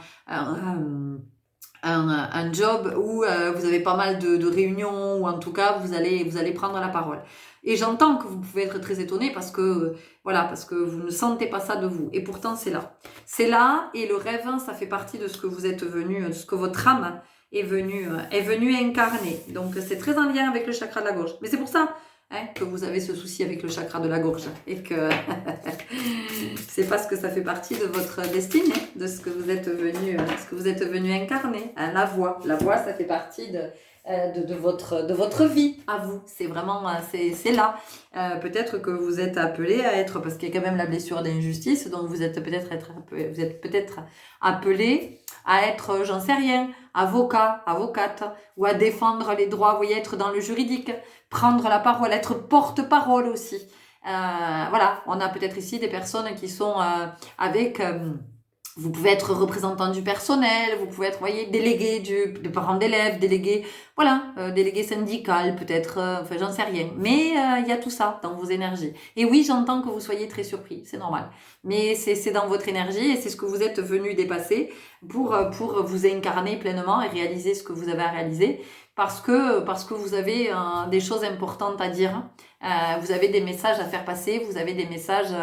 job où vous avez pas mal de réunions ou en tout cas vous allez prendre la parole. Et j'entends que vous pouvez être très étonné parce que vous ne sentez pas ça de vous. Et pourtant c'est là. C'est là et le rêve, ça fait partie de ce que vous êtes venu, de ce que votre âme est venue incarner. Donc c'est très en lien avec le chakra de la gorge. Mais c'est pour ça que vous avez ce souci avec le chakra de la gorge et que c'est parce que ça fait partie de votre destinée, de ce que vous êtes venu incarner. La voix, ça fait partie de votre vie à vous. C'est vraiment, c'est là. Peut-être que vous êtes appelé à être, parce qu'il y a quand même la blessure d'injustice, donc vous êtes peut-être appelé à être, j'en sais rien, avocat, avocate, ou à défendre les droits, vous voyez, être dans le juridique, prendre la parole, être porte-parole aussi. Voilà, on a peut-être ici des personnes qui sont avec... vous pouvez être représentant du personnel, vous pouvez être, voyez, délégué de parents d'élèves, délégué syndical peut-être, enfin j'en sais rien. Mais il y a tout ça dans vos énergies. Et oui, j'entends que vous soyez très surpris, c'est normal. Mais c'est dans votre énergie et c'est ce que vous êtes venu dépasser pour vous incarner pleinement et réaliser ce que vous avez à réaliser. Parce que vous avez des choses importantes à dire. Vous avez des messages à faire passer, vous avez des messages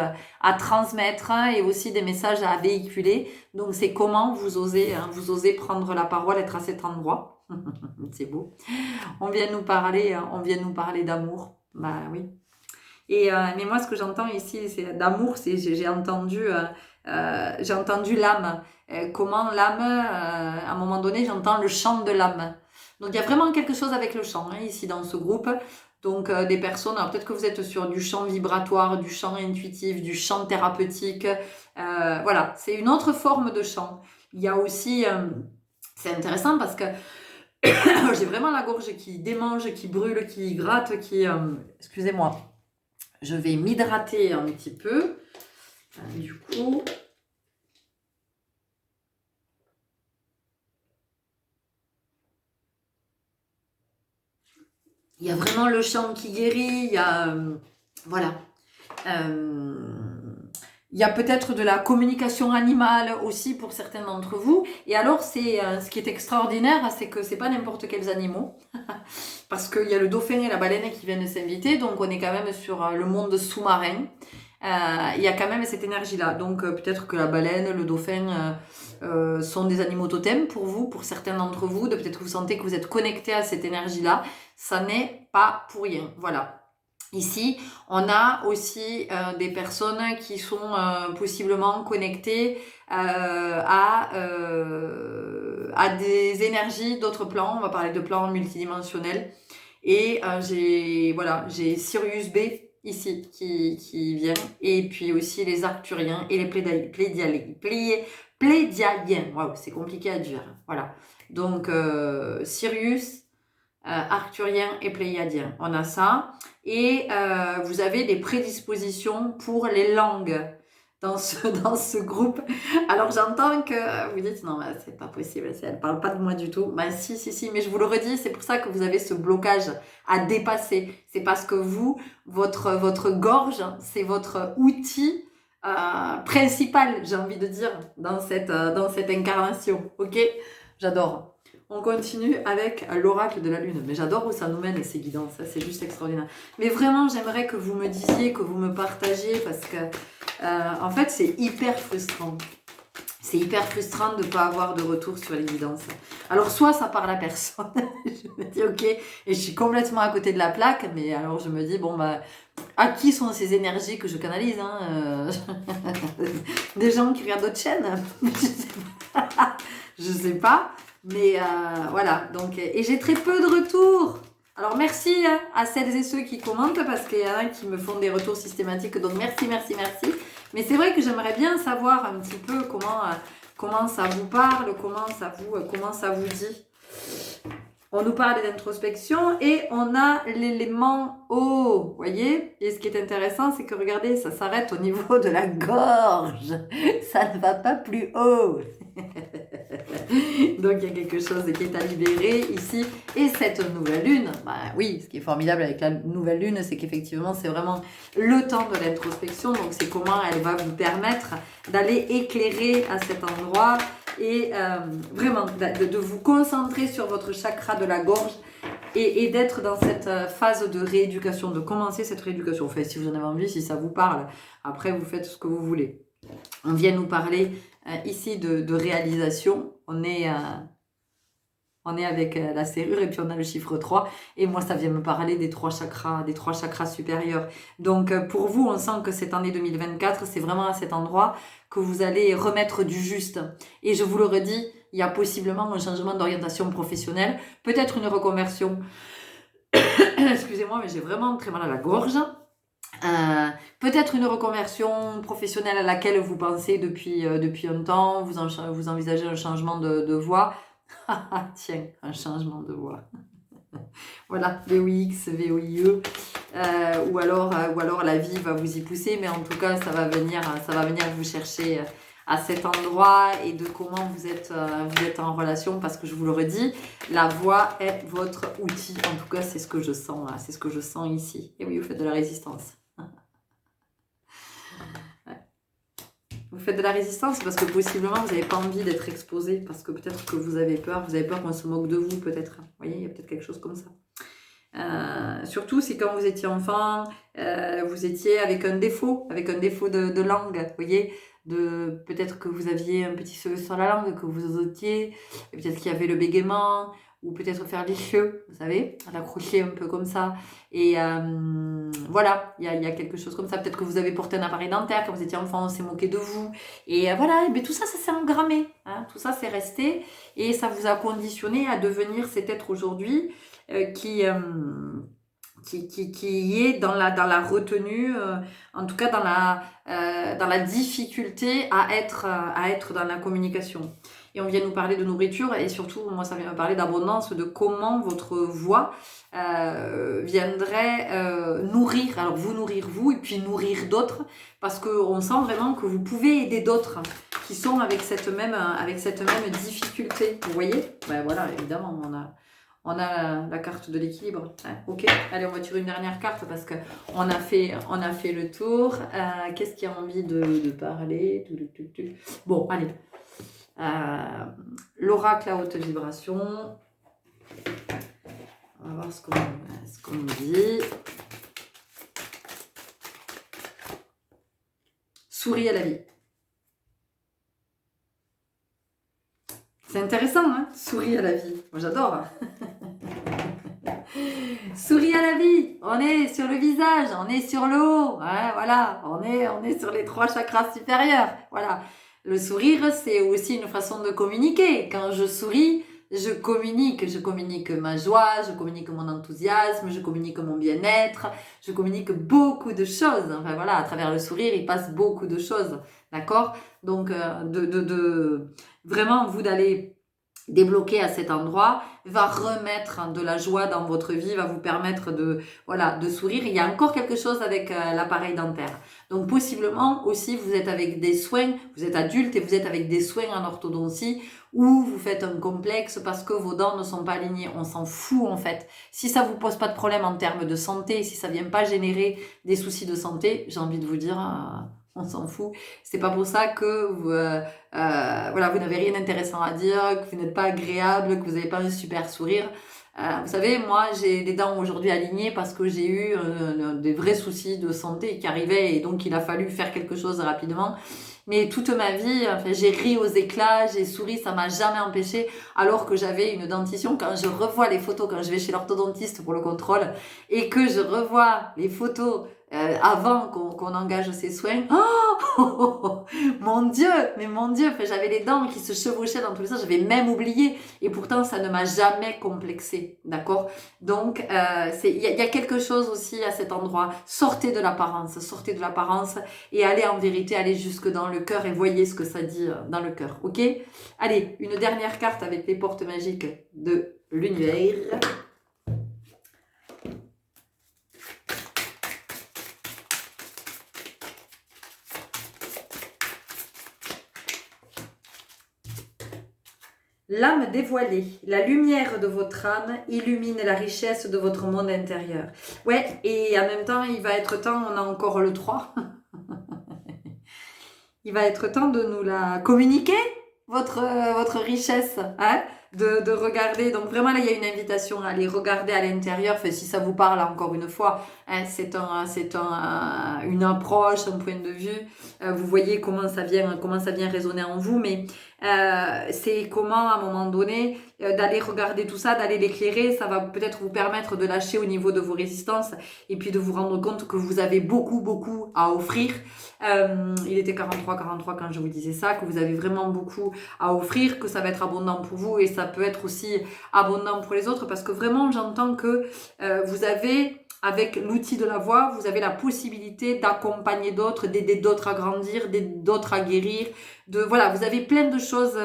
à transmettre et aussi des messages à véhiculer. Donc c'est comment vous osez prendre la parole, être à cet endroit. C'est beau. On vient nous parler d'amour. Bah oui. Et mais moi ce que j'entends ici c'est d'amour, j'ai entendu l'âme. Comment l'âme, à un moment donné, j'entends le chant de l'âme. Donc il y a vraiment quelque chose avec le chant ici dans ce groupe. Donc des personnes, alors peut-être que vous êtes sur du chant vibratoire, du chant intuitif, du chant thérapeutique. Voilà, c'est une autre forme de chant. Il y a aussi, c'est intéressant parce que j'ai vraiment la gorge qui démange, qui brûle, qui gratte, excusez-moi. Je vais m'hydrater un petit peu. Du coup, il y a vraiment le chant qui guérit, il y a... voilà. Il y a peut-être de la communication animale aussi pour certains d'entre vous. Et alors, ce qui est extraordinaire, c'est que c'est pas n'importe quels animaux. Parce qu'il y a le dauphin et la baleine qui viennent s'inviter. Donc, on est quand même sur le monde sous-marin. Il y a quand même cette énergie-là. Donc, peut-être que la baleine, le dauphin sont des animaux totems pour vous, pour certains d'entre vous. Peut-être que vous sentez que vous êtes connecté à cette énergie-là. Ça n'est pas pour rien. Voilà. Ici, on a aussi des personnes qui sont possiblement connectées à des énergies d'autres plans. On va parler de plans multidimensionnels. Et j'ai Sirius B ici qui vient. Et puis aussi les Arcturiens et les Pléiadiens. Waouh, c'est compliqué à dire. Voilà. Donc, Sirius, Arcturien et Pléiadien. On a ça. Et vous avez des prédispositions pour les langues dans ce groupe. Alors j'entends que vous dites non, mais c'est pas possible, elle parle pas de moi du tout. Ben si, mais je vous le redis, c'est pour ça que vous avez ce blocage à dépasser. C'est parce que vous, votre gorge, c'est votre outil principal, j'ai envie de dire, dans cette incarnation. Ok, j'adore. On continue avec l'oracle de la lune. Mais j'adore où ça nous mène ces guidances, c'est juste extraordinaire. Mais vraiment, j'aimerais que vous me disiez, que vous me partagiez, parce que en fait, c'est hyper frustrant. C'est hyper frustrant de ne pas avoir de retour sur les guidances. Alors, soit ça parle à personne, je me dis ok, et je suis complètement à côté de la plaque, mais alors je me dis, bon, bah, à qui sont ces énergies que je canalise Des gens qui regardent d'autres chaînes je sais pas. Mais voilà, donc, et j'ai très peu de retours. Alors merci à celles et ceux qui commentent parce qu'il y en a qui me font des retours systématiques. Donc merci. Mais c'est vrai que j'aimerais bien savoir un petit peu comment ça vous parle, comment ça vous dit. On nous parle d'introspection et on a l'élément eau, vous voyez? Et ce qui est intéressant, c'est que regardez, ça s'arrête au niveau de la gorge. Ça ne va pas plus haut. Donc il y a quelque chose qui est à libérer ici. Et cette nouvelle lune, bah oui, ce qui est formidable avec la nouvelle lune, c'est qu'effectivement c'est vraiment le temps de l'introspection. Donc c'est comment elle va vous permettre d'aller éclairer à cet endroit et vraiment de vous concentrer sur votre chakra de la gorge et d'être dans cette phase de rééducation, de commencer cette rééducation. Enfin, si vous en avez envie, si ça vous parle, après vous faites ce que vous voulez. On vient nous parler ici de réalisation. On est avec la serrure et puis on a le chiffre 3. Et moi, ça vient me parler des trois chakras supérieurs. Donc, pour vous, on sent que cette année 2024, c'est vraiment à cet endroit que vous allez remettre du juste. Et je vous le redis, il y a possiblement un changement d'orientation professionnelle, peut-être une reconversion. Excusez-moi, mais j'ai vraiment très mal à la gorge. Peut-être une reconversion professionnelle à laquelle vous pensez depuis un temps, vous envisagez un changement de voie. Tiens, un changement de voie. Voilà, VOX, VOIE, ou alors la vie va vous y pousser, mais en tout cas, ça va venir vous chercher à cet endroit et de comment vous êtes en relation, parce que je vous le redis, la voix est votre outil. En tout cas, c'est ce que je sens, c'est ce que je sens ici. Et oui, vous faites de la résistance. Vous faites de la résistance parce que possiblement vous n'avez pas envie d'être exposé, parce que peut-être que vous avez peur qu'on se moque de vous, peut-être. Vous voyez, il y a peut-être quelque chose comme ça. Surtout si quand vous étiez enfant, vous étiez avec un défaut de langue, vous voyez, peut-être que vous aviez un petit cheveu sur la langue, que vous ôtiez, peut-être qu'il y avait le bégaiement, ou peut-être faire des cheveux, vous savez, l'accrocher un peu comme ça. Et voilà, il y a quelque chose comme ça. Peut-être que vous avez porté un appareil dentaire quand vous étiez enfant, on s'est moqué de vous. Et voilà, mais tout ça, ça s'est engrammé. Hein, tout ça, c'est resté. Et ça vous a conditionné à devenir cet être aujourd'hui qui est dans la retenue, en tout cas dans la difficulté à être dans la communication. et on vient nous parler de nourriture, et surtout, moi, ça vient me parler d'abondance, de comment votre voix viendrait nourrir, alors vous nourrir vous, et puis nourrir d'autres, parce qu'on sent vraiment que vous pouvez aider d'autres qui sont avec cette même difficulté. Vous voyez? Ben voilà, évidemment, on a la carte de l'équilibre. Hein, ok, allez, on va tirer une dernière carte parce que on a fait le tour. Qu'est-ce qui a envie de parler? Bon, allez. L'oracle à haute vibration. On va voir ce qu'on dit. Souris à la vie. C'est intéressant, hein? Souris à la vie. Moi, j'adore. Souris à la vie. On est sur le visage, on est sur le haut. Hein, voilà, on est sur les 3 chakras supérieurs. Voilà. Le sourire, c'est aussi une façon de communiquer. Quand je souris, je communique ma joie, je communique mon enthousiasme, je communique mon bien-être, je communique beaucoup de choses. Enfin voilà, à travers le sourire, il passe beaucoup de choses, d'accord? Donc, vraiment, vous d'aller débloquer à cet endroit va remettre de la joie dans votre vie, va vous permettre de sourire. Il y a encore quelque chose avec l'appareil dentaire. Donc possiblement aussi vous êtes avec des soins, vous êtes adulte et vous êtes avec des soins en orthodontie ou vous faites un complexe parce que vos dents ne sont pas alignées. On s'en fout en fait. Si ça vous pose pas de problème en termes de santé, si ça vient pas générer des soucis de santé, j'ai envie de vous dire, on s'en fout. C'est pas pour ça que vous n'avez rien d'intéressant à dire, que vous n'êtes pas agréable, que vous n'avez pas un super sourire. Vous savez, moi, j'ai les dents aujourd'hui alignées parce que j'ai eu des vrais soucis de santé qui arrivaient et donc il a fallu faire quelque chose rapidement. Mais toute ma vie, enfin, j'ai ri aux éclats, j'ai souri, ça m'a jamais empêché, alors que j'avais une dentition. Quand je revois les photos, quand je vais chez l'orthodontiste pour le contrôle, et que je revois les photos avant qu'on engage ces soins, mon Dieu, enfin, j'avais les dents qui se chevauchaient dans tous les sens, j'avais même oublié, et pourtant ça ne m'a jamais complexé, d'accord? Donc il y a quelque chose aussi à cet endroit. Sortez de l'apparence et allez en vérité, allez jusque dans le cœur et voyez ce que ça dit dans le cœur, ok? Allez, une dernière carte avec les portes magiques de l'univers. L'âme dévoilée, la lumière de votre âme illumine la richesse de votre monde intérieur. Ouais, et en même temps, il va être temps, on a encore le 3, il va être temps de nous la communiquer, votre richesse, hein, de regarder. Donc vraiment, là, il y a une invitation à aller regarder à l'intérieur. Enfin, si ça vous parle, encore une fois, hein, c'est une approche, un point de vue. Vous voyez comment ça vient résonner en vous, mais c'est comment, à un moment donné, d'aller regarder tout ça, d'aller l'éclairer. Ça va peut-être vous permettre de lâcher au niveau de vos résistances et puis de vous rendre compte que vous avez beaucoup à offrir. Il était 43 quand je vous disais ça, que vous avez vraiment beaucoup à offrir, que ça va être abondant pour vous et ça peut être aussi abondant pour les autres, parce que vraiment j'entends que vous avez, avec l'outil de la voix, vous avez la possibilité d'accompagner d'autres, d'aider d'autres à grandir, d'aider d'autres à guérir, voilà, vous avez plein de choses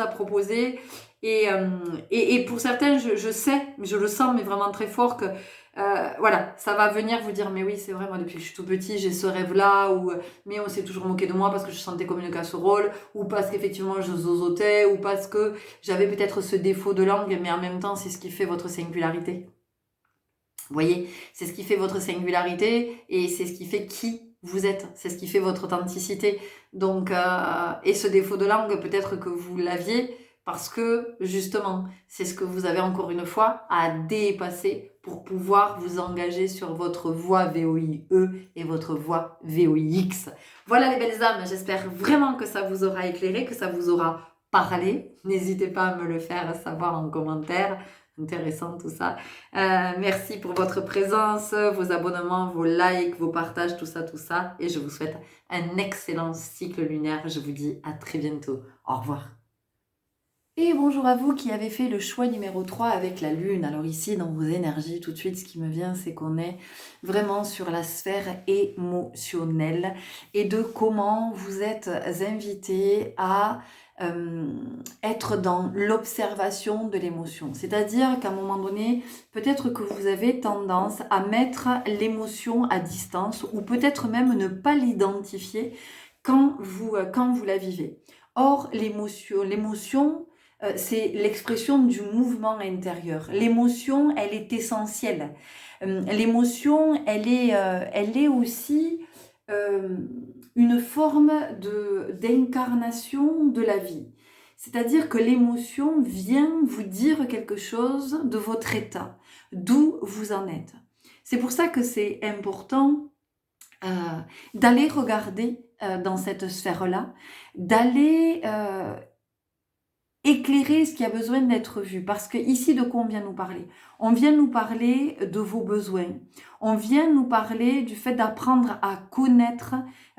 à proposer. Et pour certains, je sais, mais je le sens, mais vraiment très fort, que voilà, ça va venir vous dire, mais oui, c'est vrai, moi depuis que je suis tout petit, j'ai ce rêve-là, ou mais on s'est toujours moqué de moi parce que je sentais comme une casserole, ou parce qu'effectivement je zozotais, ou parce que j'avais peut-être ce défaut de langue, mais en même temps, c'est ce qui fait votre singularité. Vous voyez, c'est ce qui fait votre singularité et c'est ce qui fait qui vous êtes, c'est ce qui fait votre authenticité. Donc, et ce défaut de langue, peut-être que vous l'aviez parce que justement, c'est ce que vous avez encore une fois à dépasser pour pouvoir vous engager sur votre voie VOIE et votre voie VOIX. Voilà les belles âmes, j'espère vraiment que ça vous aura éclairé, que ça vous aura parlé. N'hésitez pas à me le faire savoir en commentaire. Intéressant tout ça. Merci pour votre présence, vos abonnements, vos likes, vos partages, tout ça. Et je vous souhaite un excellent cycle lunaire. Je vous dis à très bientôt. Au revoir. Et bonjour à vous qui avez fait le choix numéro 3 avec la Lune. Alors ici, dans vos énergies, tout de suite, ce qui me vient, c'est qu'on est vraiment sur la sphère émotionnelle et de comment vous êtes invité à euh, être dans l'observation de l'émotion. C'est-à-dire qu'à un moment donné, peut-être que vous avez tendance à mettre l'émotion à distance ou peut-être même ne pas l'identifier quand vous la vivez. Or, l'émotion, c'est l'expression du mouvement intérieur. L'émotion, elle est essentielle. L'émotion, elle est aussi euh, une forme d'incarnation de la vie. C'est-à-dire que l'émotion vient vous dire quelque chose de votre état, d'où vous en êtes. C'est pour ça que c'est important euh, d'aller regarder dans cette sphère-là, d'aller éclairer ce qui a besoin d'être vu. Parce que ici, de quoi on vient nous parler? On vient nous parler de vos besoins. On vient nous parler du fait d'apprendre à connaître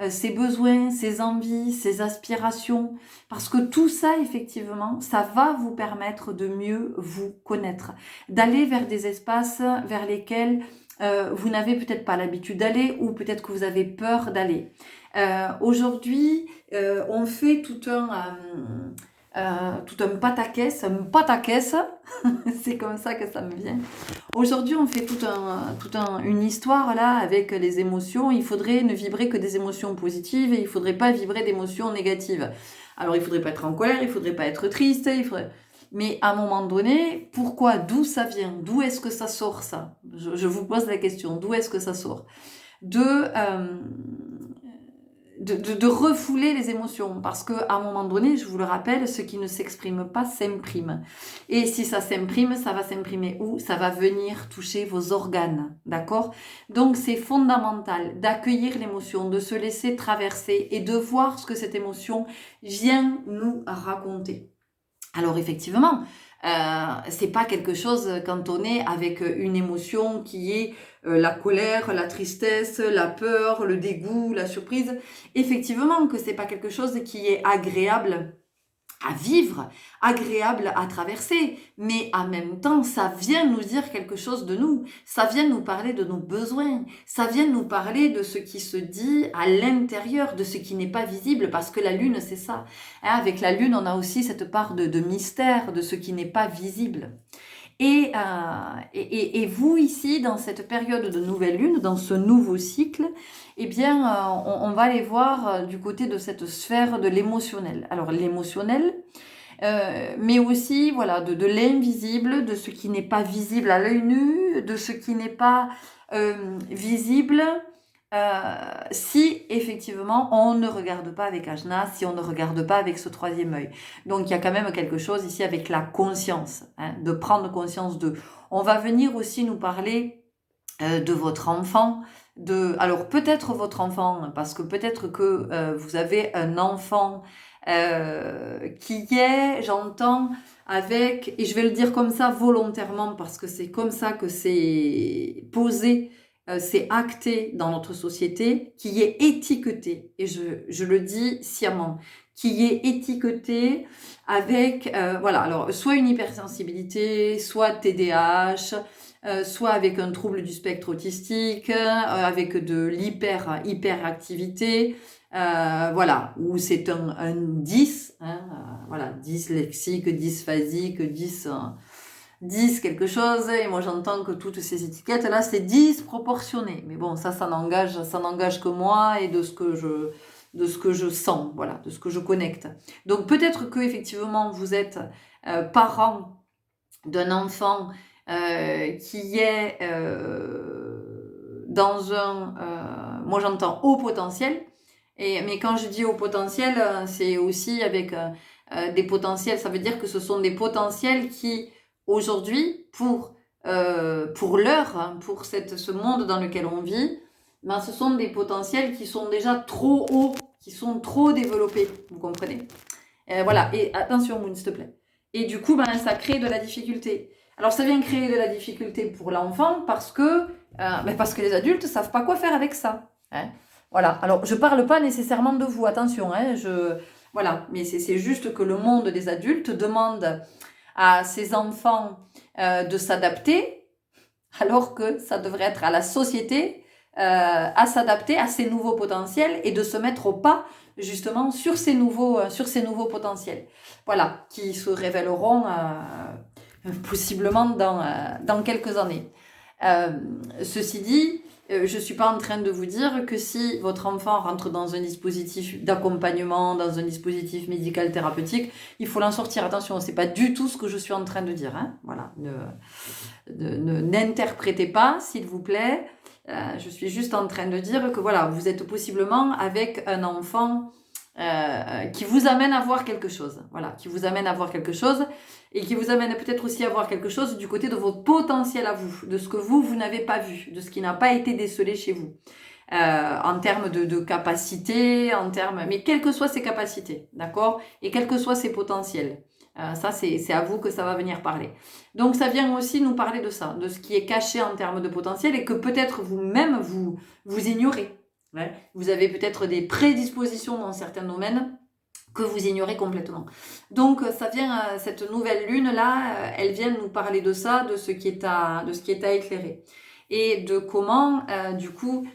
ses besoins, ses envies, ses aspirations. Parce que tout ça, effectivement, ça va vous permettre de mieux vous connaître. D'aller vers des espaces vers lesquels vous n'avez peut-être pas l'habitude d'aller ou peut-être que vous avez peur d'aller. Aujourd'hui, on fait tout un pataquès, c'est comme ça que ça me vient. Aujourd'hui, on fait une histoire là avec les émotions. Il faudrait ne vibrer que des émotions positives et il faudrait pas vibrer d'émotions négatives. Alors, il faudrait pas être en colère, il faudrait pas être triste, mais à un moment donné, pourquoi? D'où ça vient? D'où est-ce que ça sort ça? Je vous pose la question, d'où est-ce que ça sort? De refouler les émotions, parce qu'à un moment donné, je vous le rappelle, ce qui ne s'exprime pas s'imprime. Et si ça s'imprime, ça va s'imprimer où? Ça va venir toucher vos organes, d'accord? Donc c'est fondamental d'accueillir l'émotion, de se laisser traverser et de voir ce que cette émotion vient nous raconter. Alors effectivement, c'est pas quelque chose quand on est avec une émotion qui est la colère, la tristesse, la peur, le dégoût, la surprise. Effectivement que c'est pas quelque chose qui est agréable à vivre, agréable à traverser, mais en même temps, ça vient nous dire quelque chose de nous, ça vient nous parler de nos besoins, ça vient nous parler de ce qui se dit à l'intérieur, de ce qui n'est pas visible, parce que la lune, c'est ça. Hein, avec la lune, on a aussi cette part de mystère, de ce qui n'est pas visible. Et vous, ici, dans cette période de nouvelle lune, dans ce nouveau cycle, eh bien, on va aller voir du côté de cette sphère de l'émotionnel. Alors, l'émotionnel, mais aussi, voilà, de l'invisible, de ce qui n'est pas visible à l'œil nu, de ce qui n'est pas visible, si effectivement on ne regarde pas avec Ajna, si on ne regarde pas avec ce troisième œil. Donc il y a quand même quelque chose ici avec la conscience, hein, de prendre conscience de. On va venir aussi nous parler de votre enfant, alors peut-être votre enfant, parce que peut-être que vous avez un enfant qui est, j'entends, avec, et je vais le dire comme ça volontairement, parce que c'est comme ça que c'est posé, c'est acté dans notre société, qui est étiqueté, et je le dis sciemment, qui est étiqueté avec, voilà, alors soit une hypersensibilité, soit TDAH, soit avec un trouble du spectre autistique, avec de hyperactivité, voilà, ou c'est un 10, hein, voilà, dyslexique, dysphasique, 10 quelque chose, et moi j'entends que toutes ces étiquettes-là, c'est disproportionné. Mais bon, ça n'engage que moi et de ce que je sens, voilà, de ce que je connecte. Donc peut-être que effectivement vous êtes parent d'un enfant qui est dans moi j'entends haut potentiel, mais quand je dis haut potentiel, c'est aussi avec des potentiels, ça veut dire que ce sont des potentiels qui, aujourd'hui, pour l'heure, hein, pour ce monde dans lequel on vit, ben, ce sont des potentiels qui sont déjà trop hauts, qui sont trop développés, vous comprenez? Voilà, et attention Moon, s'il te plaît. Et du coup, ben, ça crée de la difficulté. Alors ça vient créer de la difficulté pour l'enfant parce que les adultes ne savent pas quoi faire avec ça. Hein. Voilà. Alors je ne parle pas nécessairement de vous, attention. Hein, Voilà, mais c'est juste que le monde des adultes demande à ses enfants de s'adapter, alors que ça devrait être à la société à s'adapter à ces nouveaux potentiels et de se mettre au pas justement sur ces nouveaux potentiels. Voilà, qui se révéleront possiblement dans quelques années. Ceci dit, je ne suis pas en train de vous dire que si votre enfant rentre dans un dispositif d'accompagnement, dans un dispositif médical thérapeutique, il faut l'en sortir. Attention, c'est pas du tout ce que je suis en train de dire. Hein. Voilà, n'interprétez pas, s'il vous plaît. Je suis juste en train de dire que voilà, vous êtes possiblement avec un enfant qui vous amène à voir quelque chose. Voilà, qui vous amène à voir quelque chose et qui vous amène peut-être aussi à voir quelque chose du côté de votre potentiel à vous, de ce que vous n'avez pas vu, de ce qui n'a pas été décelé chez vous. En termes de capacité, mais quelles que soient ses capacités, d'accord? Et quels que soient ses potentiels. Ça, c'est à vous que ça va venir parler. Donc, ça vient aussi nous parler de ça, de ce qui est caché en termes de potentiel et que peut-être vous-même, vous ignorez. Ouais. Vous avez peut-être des prédispositions dans certains domaines que vous ignorez complètement. Donc, ça vient, cette nouvelle lune-là, elle vient nous parler de ça, de ce qui est à éclairer. Et de comment, du coup,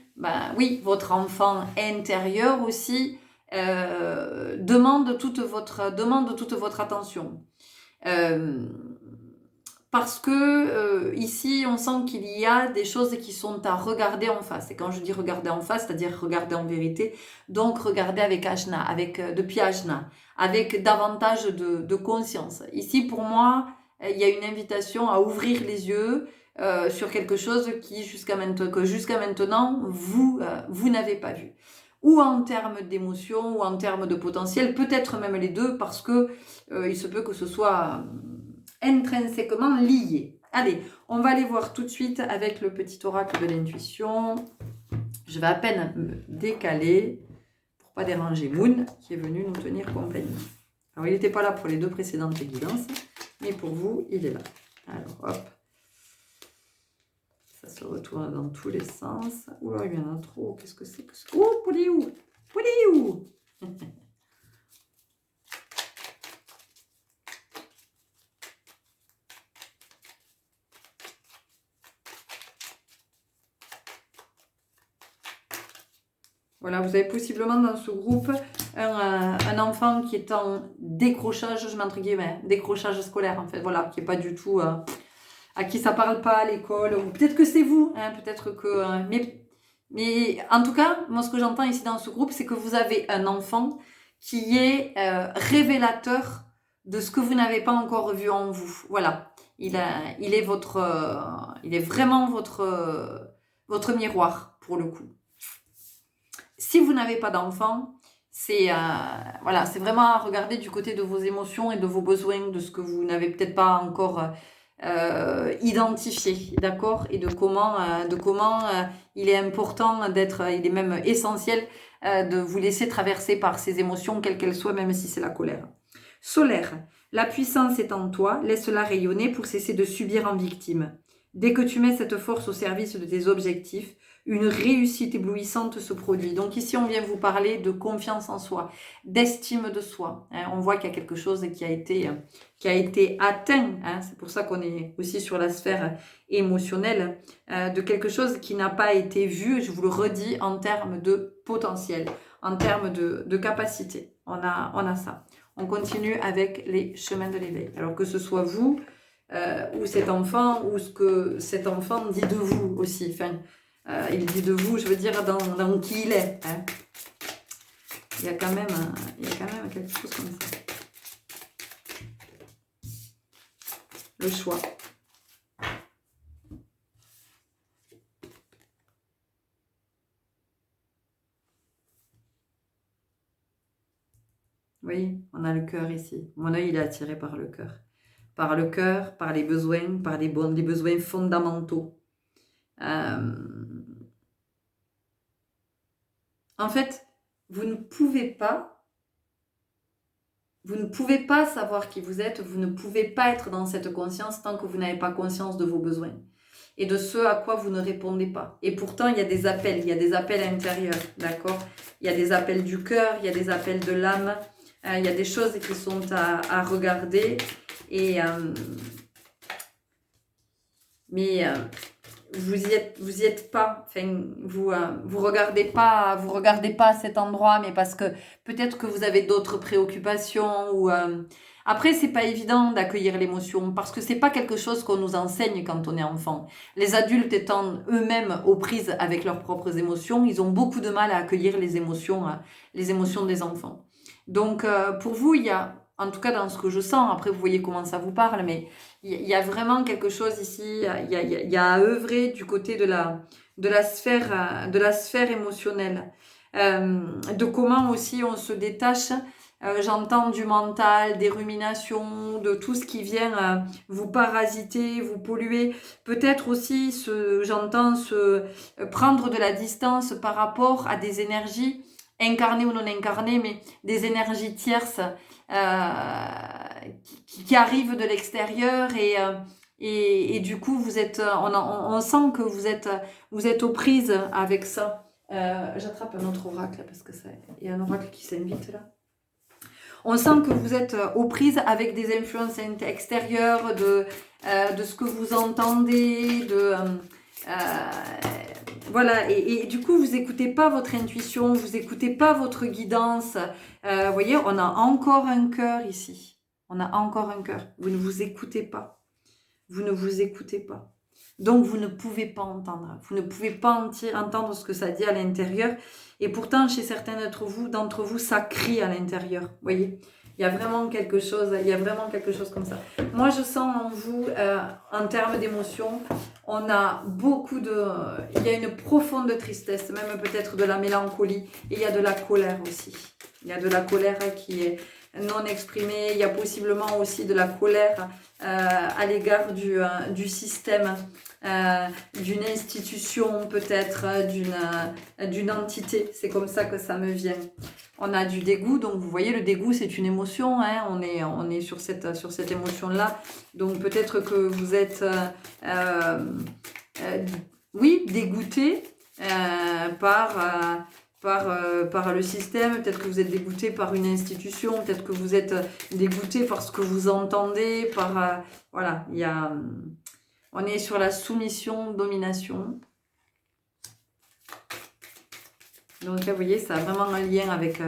oui, votre enfant intérieur aussi demande toute votre attention. Parce que ici, on sent qu'il y a des choses qui sont à regarder en face. Et quand je dis regarder en face, c'est-à-dire regarder en vérité, donc regarder avec Ajna, depuis Ajna, avec davantage de conscience. Ici, pour moi, il y a une invitation à ouvrir les yeux sur quelque chose que jusqu'à maintenant, vous n'avez pas vu. Ou en termes d'émotion, ou en termes de potentiel, peut-être même les deux, parce que il se peut que ce soit intrinsèquement liés. Allez, on va aller voir tout de suite avec le petit oracle de l'intuition. Je vais à peine me décaler pour pas déranger Moon qui est venu nous tenir compagnie. Alors, il n'était pas là pour les deux précédentes guidances, mais pour vous, il est là. Alors, hop. Ça se retourne dans tous les sens. Oula, il y en a trop. Qu'est-ce que c'est que ça? Oh, Pouliou! Pouliou! Voilà, vous avez possiblement dans ce groupe un enfant qui est en décrochage, je mets entre guillemets, décrochage scolaire en fait, voilà, qui n'est pas du tout, à qui ça parle pas à l'école, ou peut-être que c'est vous, hein, peut-être que... mais en tout cas, moi ce que j'entends ici dans ce groupe, c'est que vous avez un enfant qui est révélateur de ce que vous n'avez pas encore vu en vous. Voilà, il est vraiment votre miroir pour le coup. Si vous n'avez pas d'enfant, c'est vraiment à regarder du côté de vos émotions et de vos besoins, de ce que vous n'avez peut-être pas encore identifié, d'accord? Et de comment il est important il est même essentiel de vous laisser traverser par ces émotions, quelles qu'elles soient, même si c'est la colère. Solaire, la puissance est en toi, laisse-la rayonner pour cesser de subir en victime. Dès que tu mets cette force au service de tes objectifs, une réussite éblouissante se produit. Donc ici, on vient vous parler de confiance en soi, d'estime de soi. Hein. On voit qu'il y a quelque chose qui a été atteint. Hein. C'est pour ça qu'on est aussi sur la sphère émotionnelle, de quelque chose qui n'a pas été vu, je vous le redis, en termes de potentiel, en termes de capacité. On a ça. On continue avec les chemins de l'éveil. Alors que ce soit vous ou cet enfant, ou ce que cet enfant dit de vous aussi. Enfin, il dit de vous, je veux dire, dans qui il est. Hein. Il y a quand même quelque chose comme ça. Le choix. Oui, on a le cœur ici. Mon œil, il est attiré par le cœur. Par le cœur, par les besoins, par les besoins fondamentaux. En fait, vous ne pouvez pas savoir qui vous êtes, vous ne pouvez pas être dans cette conscience tant que vous n'avez pas conscience de vos besoins et de ce à quoi vous ne répondez pas. Et pourtant, il y a des appels intérieurs, d'accord? Il y a des appels du cœur, il y a des appels de l'âme, Il y a des choses qui sont à regarder. Et, mais vous y êtes pas. Enfin, vous regardez pas cet endroit, mais parce que peut-être que vous avez d'autres préoccupations ou après, c'est pas évident d'accueillir l'émotion parce que c'est pas quelque chose qu'on nous enseigne quand on est enfant. Les adultes étant eux-mêmes aux prises avec leurs propres émotions, ils ont beaucoup de mal à accueillir les émotions des enfants. Donc, pour vous, il y a, en tout cas dans ce que je sens, après vous voyez comment ça vous parle, mais il y a vraiment quelque chose ici, il y a à œuvrer du côté de la sphère émotionnelle. De comment aussi on se détache, j'entends du mental, des ruminations, de tout ce qui vient vous parasiter, vous polluer. Peut-être aussi, j'entends prendre de la distance par rapport à des énergies incarnées ou non incarnées, mais des énergies tierces qui arrivent de l'extérieur et du coup vous êtes, on sent que vous êtes aux prises avec ça. J'attrape un autre oracle parce que il y a un oracle qui s'invite là. On sent que vous êtes aux prises avec des influences extérieures, de ce que vous entendez, voilà, et du coup, vous écoutez pas votre intuition, vous écoutez pas votre guidance. Vous voyez, on a encore un cœur ici. On a encore un cœur. Vous ne vous écoutez pas. Vous ne vous écoutez pas. Donc, vous ne pouvez pas entendre. Vous ne pouvez pas entendre ce que ça dit à l'intérieur. Et pourtant, chez certains d'entre vous, ça crie à l'intérieur. Vous voyez, il y a vraiment quelque chose comme ça. Moi, je sens en vous, en termes d'émotions, on a il y a une profonde tristesse, même peut-être de la mélancolie, et il y a de la colère aussi. Il y a de la colère qui est non exprimée, il y a possiblement aussi de la colère à l'égard du système, d'une institution peut-être, d'une entité. C'est comme ça que ça me vient. On a du dégoût, donc vous voyez, le dégoût c'est une émotion, hein, on est sur cette émotion-là. Donc peut-être que vous êtes, oui, dégoûté par le système, peut-être que vous êtes dégoûté par une institution, peut-être que vous êtes dégoûté par ce que vous entendez, voilà, on est sur la soumission, domination. Donc là, vous voyez, ça a vraiment un lien avec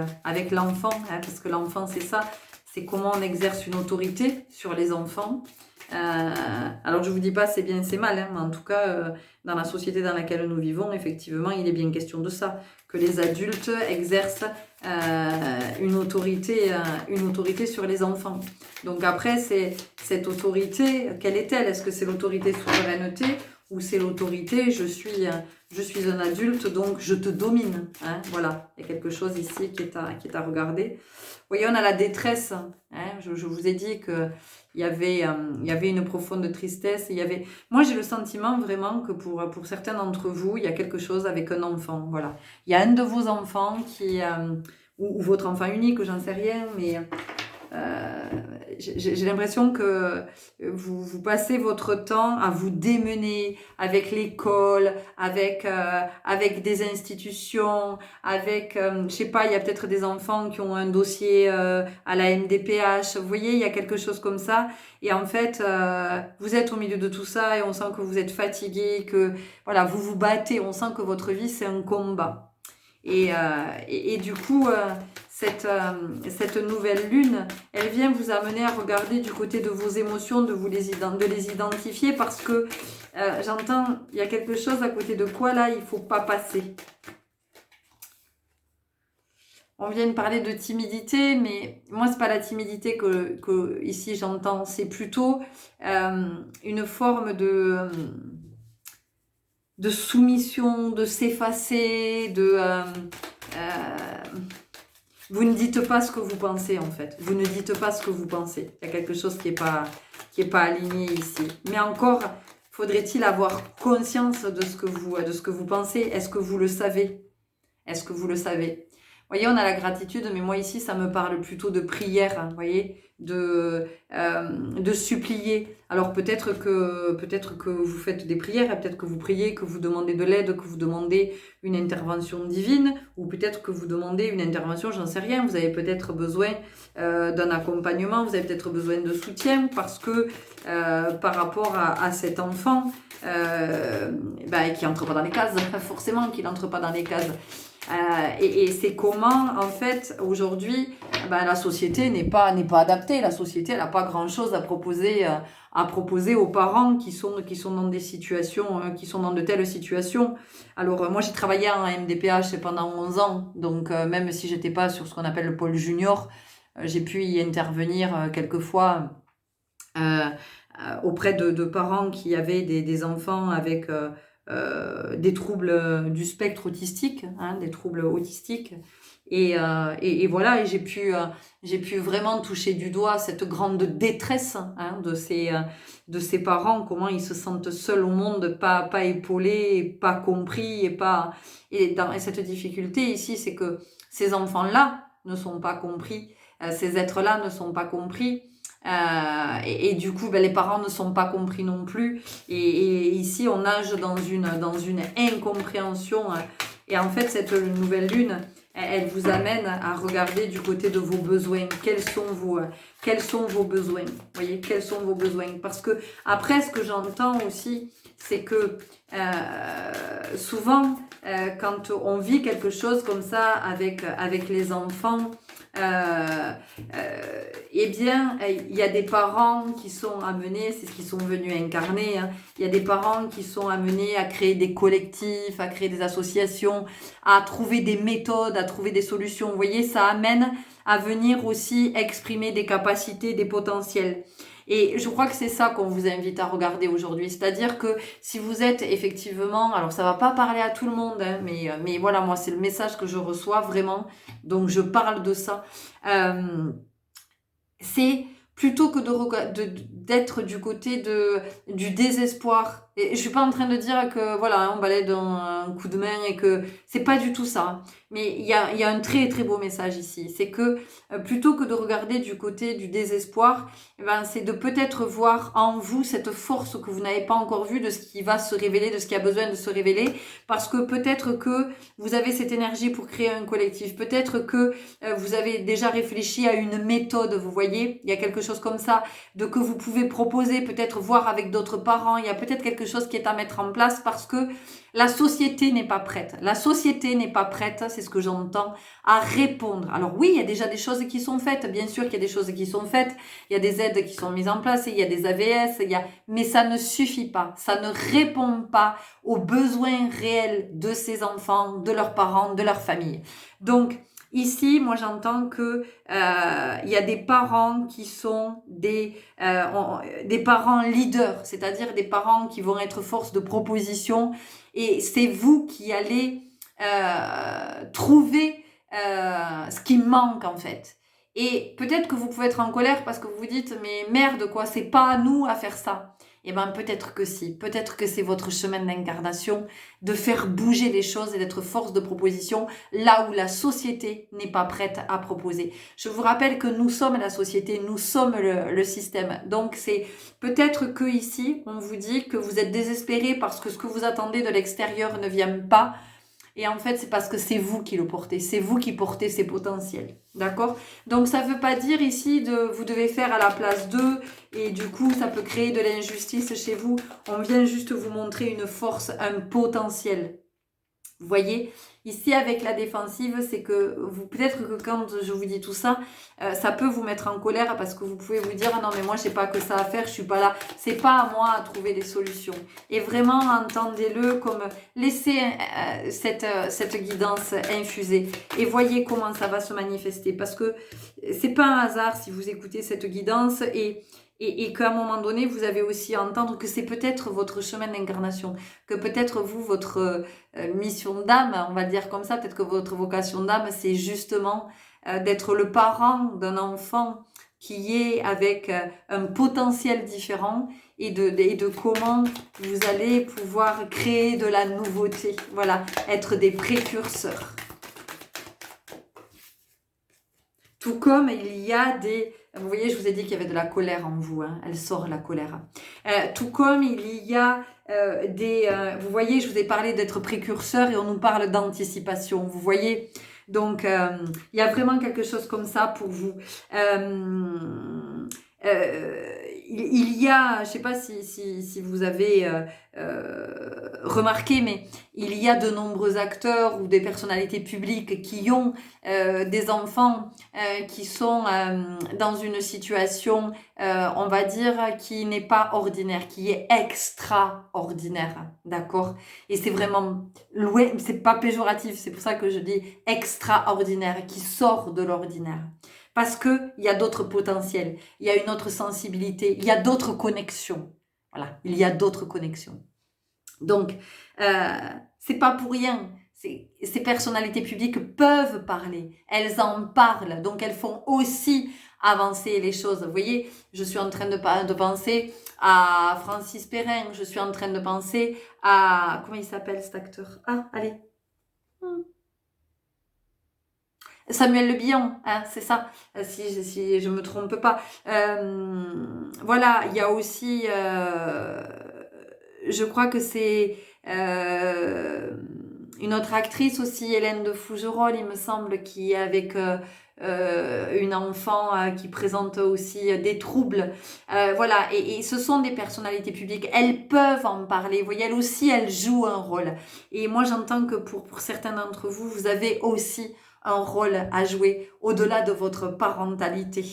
l'enfant, hein, parce que l'enfant, c'est ça, c'est comment on exerce une autorité sur les enfants. Alors, je ne vous dis pas c'est bien, c'est mal, hein, mais en tout cas, dans la société dans laquelle nous vivons, effectivement, il est bien question de ça, que les adultes exercent une autorité sur les enfants. Donc après, cette autorité, quelle est-elle? Est-ce que c'est l'autorité souveraineté ou c'est l'autorité, je suis un adulte, donc je te domine, hein, voilà, il y a quelque chose ici qui est à regarder. Vous voyez, on a la détresse, hein, je vous ai dit qu'il y avait une profonde tristesse, moi j'ai le sentiment vraiment que pour certains d'entre vous, il y a quelque chose avec un enfant, voilà. Il y a un de vos enfants ou votre enfant unique, j'en sais rien, mais j'ai l'impression que vous passez votre temps à vous démener avec l'école, avec des institutions, je sais pas, il y a peut-être des enfants qui ont un dossier à la MDPH, vous voyez, il y a quelque chose comme ça, et en fait, vous êtes au milieu de tout ça, et on sent que vous êtes fatigué, que voilà, vous vous battez, on sent que votre vie, c'est un combat. Et du coup, cette nouvelle lune, elle vient vous amener à regarder du côté de vos émotions, de les identifier, parce que j'entends, il y a quelque chose à côté de quoi là, il ne faut pas passer. On vient de parler de timidité, mais moi, c'est pas la timidité que ici j'entends, c'est plutôt une forme de soumission, de s'effacer, vous ne dites pas ce que vous pensez en fait. Vous ne dites pas ce que vous pensez. Il y a quelque chose qui est pas aligné ici. Mais encore, faudrait-il avoir conscience de ce que vous pensez. Est-ce que vous le savez? Est-ce que vous le savez? Vous voyez, on a la gratitude, mais moi ici, ça me parle plutôt de prière, hein, vous voyez, de supplier. Alors peut-être que vous faites des prières, et peut-être que vous priez, que vous demandez de l'aide, que vous demandez une intervention divine, ou peut-être que vous demandez une intervention, j'en sais rien, vous avez peut-être besoin d'un accompagnement, vous avez peut-être besoin de soutien, parce que par rapport à cet enfant, qui entre pas dans les cases, forcément qu'il entre pas dans les cases. Et c'est comment, en fait, aujourd'hui, la société n'est pas adaptée. La société, elle n'a pas grand-chose à proposer aux parents qui sont dans des situations, qui sont dans de telles situations. Alors, moi, j'ai travaillé en MDPH pendant 11 ans, donc même si j'étais pas sur ce qu'on appelle le pôle junior, j'ai pu y intervenir quelquefois auprès de parents qui avaient des enfants avec des troubles du spectre autistique, hein, des troubles autistiques. Et voilà, et j'ai pu vraiment toucher du doigt cette grande détresse, hein, de ces parents, comment ils se sentent seuls au monde, pas épaulés, pas compris, et cette difficulté ici, c'est que ces enfants-là ne sont pas compris, ces êtres-là ne sont pas compris. Et du coup, les parents ne sont pas compris non plus. Et ici, on nage dans une incompréhension. Et en fait, cette nouvelle lune, elle vous amène à regarder du côté de vos besoins. Quels sont vos besoins? Vous voyez, quels sont vos besoins? Parce que après, ce que j'entends aussi, c'est que souvent, quand on vit quelque chose comme ça avec les enfants, eh bien, il y a des parents qui sont amenés, c'est ce qu'ils sont venus incarner, hein, il y a des parents qui sont amenés à créer des collectifs, à créer des associations, à trouver des méthodes, à trouver des solutions. Vous voyez, ça amène à venir aussi exprimer des capacités, des potentiels. Et je crois que c'est ça qu'on vous invite à regarder aujourd'hui. C'est-à-dire que si vous êtes effectivement, alors ça va pas parler à tout le monde, hein, mais voilà, moi c'est le message que je reçois vraiment. Donc je parle de ça. C'est plutôt que d'être du côté du désespoir. Et je suis pas en train de dire que voilà, on balaye un coup de main et que c'est pas du tout ça. Mais il y a un très très beau message ici. C'est que plutôt que de regarder du côté du désespoir, c'est de peut-être voir en vous cette force que vous n'avez pas encore vue de ce qui va se révéler, de ce qui a besoin de se révéler. Parce que peut-être que vous avez cette énergie pour créer un collectif. Peut-être que vous avez déjà réfléchi à une méthode, vous voyez. Il y a quelque chose comme ça, que vous pouvez proposer, peut-être voir avec d'autres parents. Il y a peut-être quelque chose qui est à mettre en place parce que la société n'est pas prête. La société n'est pas prête, c'est ce que j'entends, à répondre. Alors oui, il y a déjà des choses qui sont faites, bien sûr qu'il y a des choses qui sont faites, il y a des aides qui sont mises en place, il y a des AVS, mais ça ne suffit pas. Ça ne répond pas aux besoins réels de ces enfants, de leurs parents, de leur famille. Donc, ici, moi, j'entends que il y a des parents qui sont des parents leaders, c'est-à-dire des parents qui vont être force de proposition, et c'est vous qui allez trouver ce qui manque en fait. Et peut-être que vous pouvez être en colère parce que vous vous dites mais merde quoi, c'est pas à nous à faire ça. Eh bien peut-être que si, peut-être que c'est votre chemin d'incarnation de faire bouger les choses et d'être force de proposition là où la société n'est pas prête à proposer. Je vous rappelle que nous sommes la société, nous sommes le système. Donc c'est peut-être que ici on vous dit que vous êtes désespéré parce que ce que vous attendez de l'extérieur ne vient pas. Et en fait, c'est parce que c'est vous qui le portez. C'est vous qui portez ces potentiels. D'accord? Donc, ça ne veut pas dire ici vous devez faire à la place d'eux. Et du coup, ça peut créer de l'injustice chez vous. On vient juste vous montrer une force, un potentiel. Vous voyez, ici avec la défensive, c'est que vous peut-être que quand je vous dis tout ça, ça peut vous mettre en colère parce que vous pouvez vous dire non mais moi j'ai pas que ça à faire, je suis pas là, c'est pas à moi à trouver des solutions. Et vraiment entendez-le comme laissez cette guidance infuser et voyez comment ça va se manifester parce que c'est pas un hasard si vous écoutez cette guidance et qu'à un moment donné, vous avez aussi à entendre que c'est peut-être votre chemin d'incarnation, que peut-être vous, votre mission d'âme, on va le dire comme ça, peut-être que votre vocation d'âme, c'est justement d'être le parent d'un enfant qui est avec un potentiel différent et de comment vous allez pouvoir créer de la nouveauté, voilà, être des précurseurs. Tout comme il y a des... Vous voyez, je vous ai dit qu'il y avait de la colère en vous, hein, elle sort la colère. Tout comme il y a vous voyez, je vous ai parlé d'être précurseur et on nous parle d'anticipation, vous voyez. Donc, il y a vraiment quelque chose comme ça pour vous. Il y a, je ne sais pas si vous avez remarqué, mais il y a de nombreux acteurs ou des personnalités publiques qui ont des enfants qui sont dans une situation, on va dire, qui n'est pas ordinaire, qui est extraordinaire, d'accord? Et c'est vraiment loin, c'est pas péjoratif, c'est pour ça que je dis extraordinaire, qui sort de l'ordinaire. Parce qu'il y a d'autres potentiels, il y a une autre sensibilité, il y a d'autres connexions. Voilà, il y a d'autres connexions. Donc, c'est pas pour rien. Ces personnalités publiques peuvent parler, elles en parlent, donc elles font aussi avancer les choses. Vous voyez, je suis en train de penser à Francis Perrin, je suis en train de penser à... Comment il s'appelle cet acteur? Ah, allez. Samuel Le Bihan, hein, c'est ça, si je me trompe pas. Voilà, il y a aussi, je crois que c'est une autre actrice aussi, Hélène de Fougerolles, il me semble, qui est avec une enfant qui présente aussi des troubles. Voilà, et ce sont des personnalités publiques, elles peuvent en parler. Vous voyez, elles aussi, elles jouent un rôle. Et moi, j'entends que pour certains d'entre vous, vous avez aussi un rôle à jouer au-delà de votre parentalité.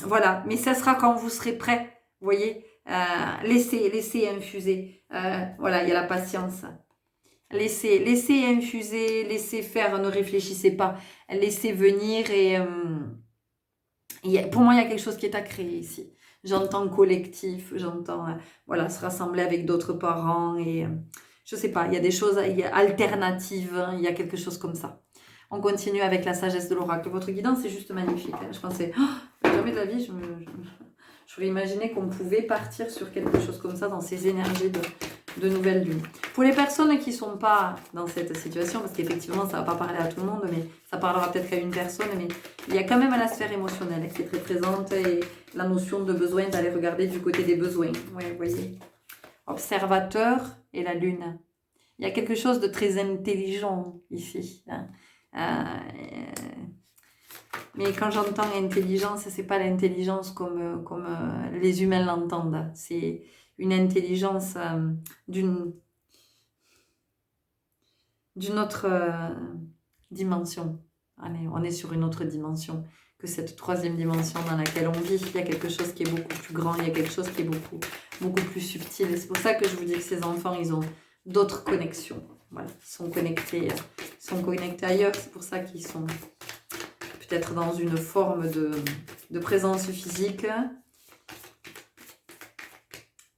Voilà, mais ça sera quand vous serez prêt, vous voyez. Laissez infuser. Voilà, il y a la patience. Laissez infuser, laissez faire, ne réfléchissez pas. Laissez venir et pour moi, il y a quelque chose qui est à créer ici. J'entends collectif, j'entends voilà, se rassembler avec d'autres parents et je sais pas, il y a des choses alternatives, hein, il y a quelque chose comme ça. On continue avec la sagesse de l'oracle. Votre guidance est juste magnifique. Hein. Je pensais, jamais de la vie, j'aurais imaginé qu'on pouvait partir sur quelque chose comme ça dans ces énergies de nouvelle lune. Pour les personnes qui ne sont pas dans cette situation, parce qu'effectivement, ça ne va pas parler à tout le monde, mais ça parlera peut-être qu'à une personne, mais il y a quand même la sphère émotionnelle qui est très présente et la notion de besoin d'aller regarder du côté des besoins. Ouais, vous voyez. Observateur et la lune. Il y a quelque chose de très intelligent ici. Hein. Mais quand j'entends intelligence, c'est pas l'intelligence comme les humains l'entendent. C'est une intelligence d'une autre dimension. Allez, on est sur une autre dimension que cette troisième dimension dans laquelle on vit. Il y a quelque chose qui est beaucoup plus grand, il y a quelque chose qui est beaucoup plus subtil. Et c'est pour ça que je vous dis que ces enfants, ils ont d'autres connexions. Voilà, ils sont connectés ailleurs. C'est pour ça qu'ils sont peut-être dans une forme de présence physique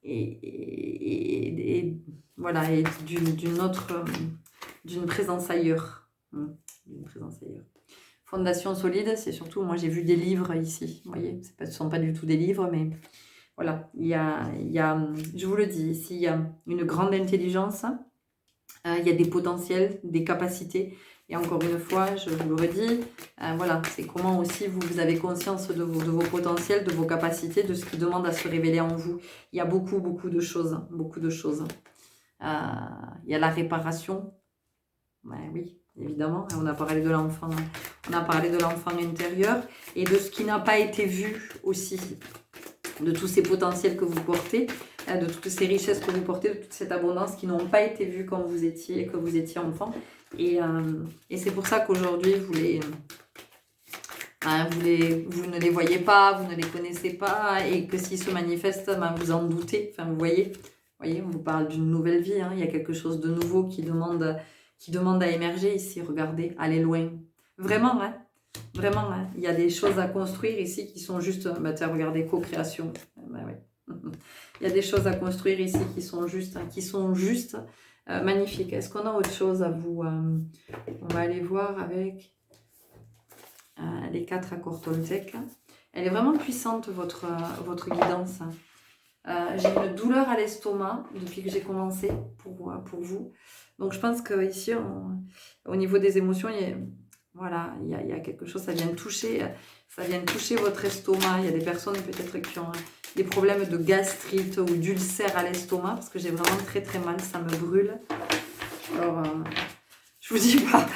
et voilà, et d'une présence ailleurs. D'une présence ailleurs. Fondation solide, c'est surtout, moi j'ai vu des livres ici, vous voyez, ce ne sont pas du tout des livres, mais voilà, il y a, je vous le dis, ici il y a une grande intelligence, il y a des potentiels, des capacités, et encore une fois, je vous le redis, voilà, c'est comment aussi vous avez conscience de vos potentiels, de vos capacités, de ce qui demande à se révéler en vous. Il y a beaucoup de choses, il y a la réparation, oui, évidemment, on a parlé de l'enfant, intérieur et de ce qui n'a pas été vu aussi, de tous ces potentiels que vous portez, de toutes ces richesses que vous portez, de toute cette abondance qui n'ont pas été vues quand vous étiez enfant. Et c'est pour ça qu'aujourd'hui, vous ne les voyez pas, vous ne les connaissez pas, et que s'ils se manifestent, vous en doutez. Enfin, vous voyez, on vous parle d'une nouvelle vie, hein, il y a quelque chose de nouveau qui demande à émerger ici. Regardez, aller loin. Vraiment, hein, vraiment, hein, il y a des choses à construire ici qui sont juste, regardez, co-création. Ouais. Il y a des choses à construire ici qui sont juste magnifiques. Est-ce qu'on a autre chose à vous on va aller voir avec les 4 accords Toltec. Elle est vraiment puissante, votre guidance. J'ai une douleur à l'estomac depuis que j'ai commencé pour vous. Donc je pense que ici, au niveau des émotions, Voilà, il y a quelque chose, ça vient toucher votre estomac. Il y a des personnes peut-être qui ont des problèmes de gastrite ou d'ulcère à l'estomac, parce que j'ai vraiment très très mal, ça me brûle. Alors, je vous dis pas,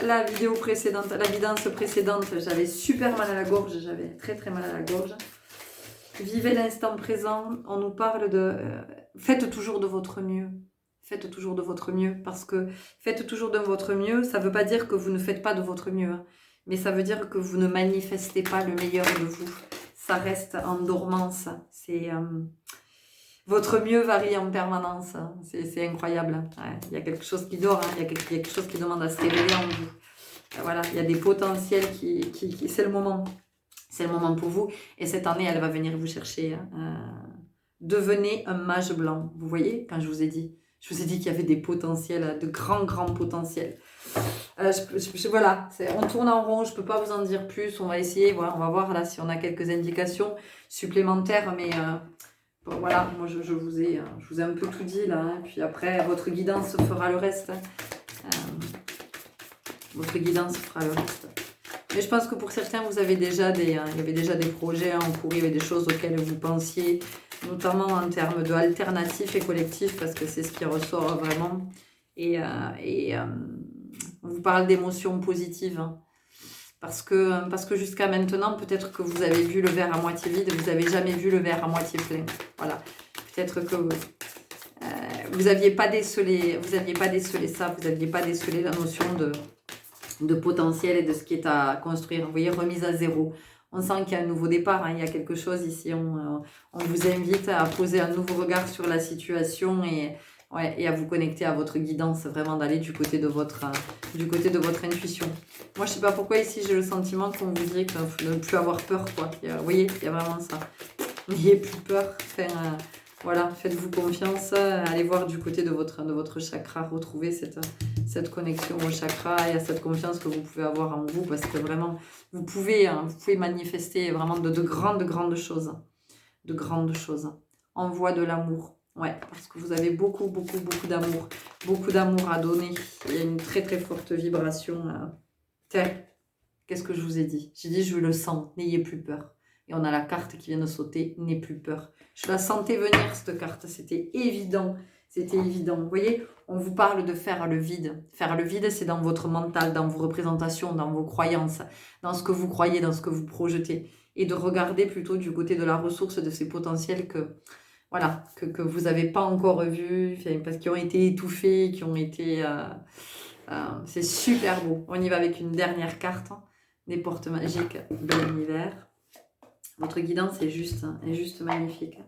la vidéo précédente, la vidance précédente, j'avais super mal à la gorge, j'avais très très mal à la gorge. Vivez l'instant présent, on nous parle de... faites toujours de votre mieux. Faites toujours de votre mieux, parce que faites toujours de votre mieux, ça ne veut pas dire que vous ne faites pas de votre mieux, hein, mais ça veut dire que vous ne manifestez pas le meilleur de vous. Ça reste en dormance. Votre mieux varie en permanence. Hein. C'est incroyable. Ouais, il y a quelque chose qui dort, hein, il y a quelque chose qui demande à se révéler en vous. Voilà, il y a des potentiels qui c'est le moment. C'est le moment pour vous. Et cette année, elle va venir vous chercher. Devenez un mage blanc. Vous voyez, quand je vous ai dit qu'il y avait des potentiels, de grands potentiels. Voilà, on tourne en rond, je ne peux pas vous en dire plus. On va essayer, voilà, on va voir là si on a quelques indications supplémentaires. Mais bon, voilà, moi je vous ai un peu tout dit là. Hein, puis après, votre guidance fera le reste. Votre guidance fera le reste. Mais je pense que pour certains, vous avez déjà il y avait déjà des projets en cours, il y avait des choses auxquelles vous pensiez, notamment en termes d'alternatifs et collectifs, parce que c'est ce qui ressort vraiment. Et on vous parle d'émotions positives. Hein, parce que jusqu'à maintenant, peut-être que vous avez vu le verre à moitié vide, vous n'avez jamais vu le verre à moitié plein. Voilà. Peut-être que vous n'aviez pas décelé ça, vous n'aviez pas décelé la notion de potentiel et de ce qui est à construire. Vous voyez, remise à zéro. On sent qu'il y a un nouveau départ, hein, il y a quelque chose ici. On vous invite à poser un nouveau regard sur la situation et à vous connecter à votre guidance, vraiment d'aller du côté de votre intuition. Moi, je ne sais pas pourquoi ici, j'ai le sentiment qu'on vous dit de ne plus avoir peur, quoi. Vous voyez, il y a vraiment ça. N'ayez plus peur. Voilà, faites-vous confiance, allez voir du côté de votre chakra, retrouver cette connexion au chakra et à cette confiance que vous pouvez avoir en vous, parce que vraiment, vous pouvez manifester vraiment de grandes choses. De grandes choses. Envoie de l'amour. Ouais, parce que vous avez beaucoup d'amour. Beaucoup d'amour à donner. Il y a une très forte vibration. Tiens, qu'est-ce que je vous ai dit? J'ai dit, je le sens, n'ayez plus peur. Et on a la carte qui vient de sauter, n'aie plus peur. Je la sentais venir, cette carte. C'était évident. C'était évident. Vous voyez, on vous parle de faire le vide. Faire le vide, c'est dans votre mental, dans vos représentations, dans vos croyances, dans ce que vous croyez, dans ce que vous projetez. Et de regarder plutôt du côté de la ressource de ces potentiels que vous n'avez pas encore vus, parce qu'ils ont été étouffés, qui ont été... c'est super beau. On y va avec une dernière carte, hein, des portes magiques de l'univers. Votre guidance est juste magnifique.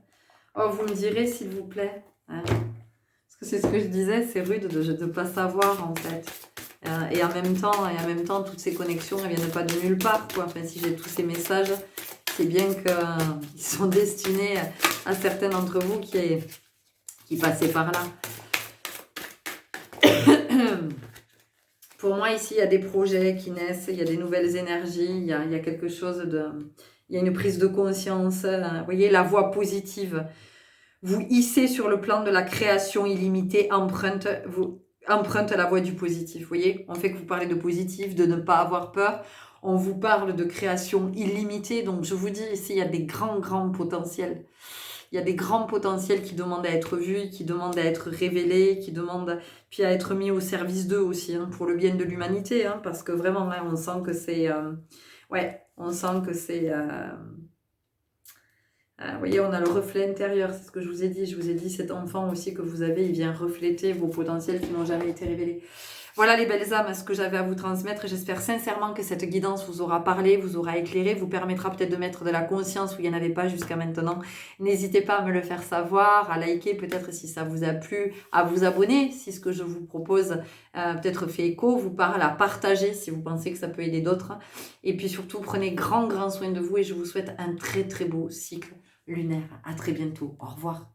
Oh, vous me direz, s'il vous plaît. Hein, parce que c'est ce que je disais, c'est rude de ne pas savoir, en fait. Et en même temps, toutes ces connexions, elles viennent pas de nulle part, quoi. Enfin, si j'ai tous ces messages, c'est bien qu'ils sont destinés à certains d'entre vous qui passaient par là. Pour moi, ici, il y a des projets qui naissent, il y a des nouvelles énergies, il y a quelque chose de... Il y a une prise de conscience, vous voyez, la voie positive. Vous hissez sur le plan de la création illimitée, emprunte la voie du positif. Vous voyez, on fait que vous parlez de positif, de ne pas avoir peur. On vous parle de création illimitée. Donc, je vous dis ici, il y a des grands potentiels. Il y a des grands potentiels qui demandent à être vus, qui demandent à être révélés, qui demandent puis à être mis au service d'eux aussi, hein, pour le bien de l'humanité. Hein, parce que vraiment, là, on sent que c'est... on sent que c'est... vous voyez, on a le reflet intérieur, c'est ce que je vous ai dit. Je vous ai dit, cet enfant aussi que vous avez, il vient refléter vos potentiels qui n'ont jamais été révélés. Voilà les belles âmes, ce que j'avais à vous transmettre. J'espère sincèrement que cette guidance vous aura parlé, vous aura éclairé, vous permettra peut-être de mettre de la conscience où il n'y en avait pas jusqu'à maintenant. N'hésitez pas à me le faire savoir, à liker peut-être si ça vous a plu, à vous abonner si ce que je vous propose peut-être fait écho, vous parle, à partager si vous pensez que ça peut aider d'autres. Et puis surtout, prenez grand soin de vous et je vous souhaite un très beau cycle lunaire. À très bientôt. Au revoir.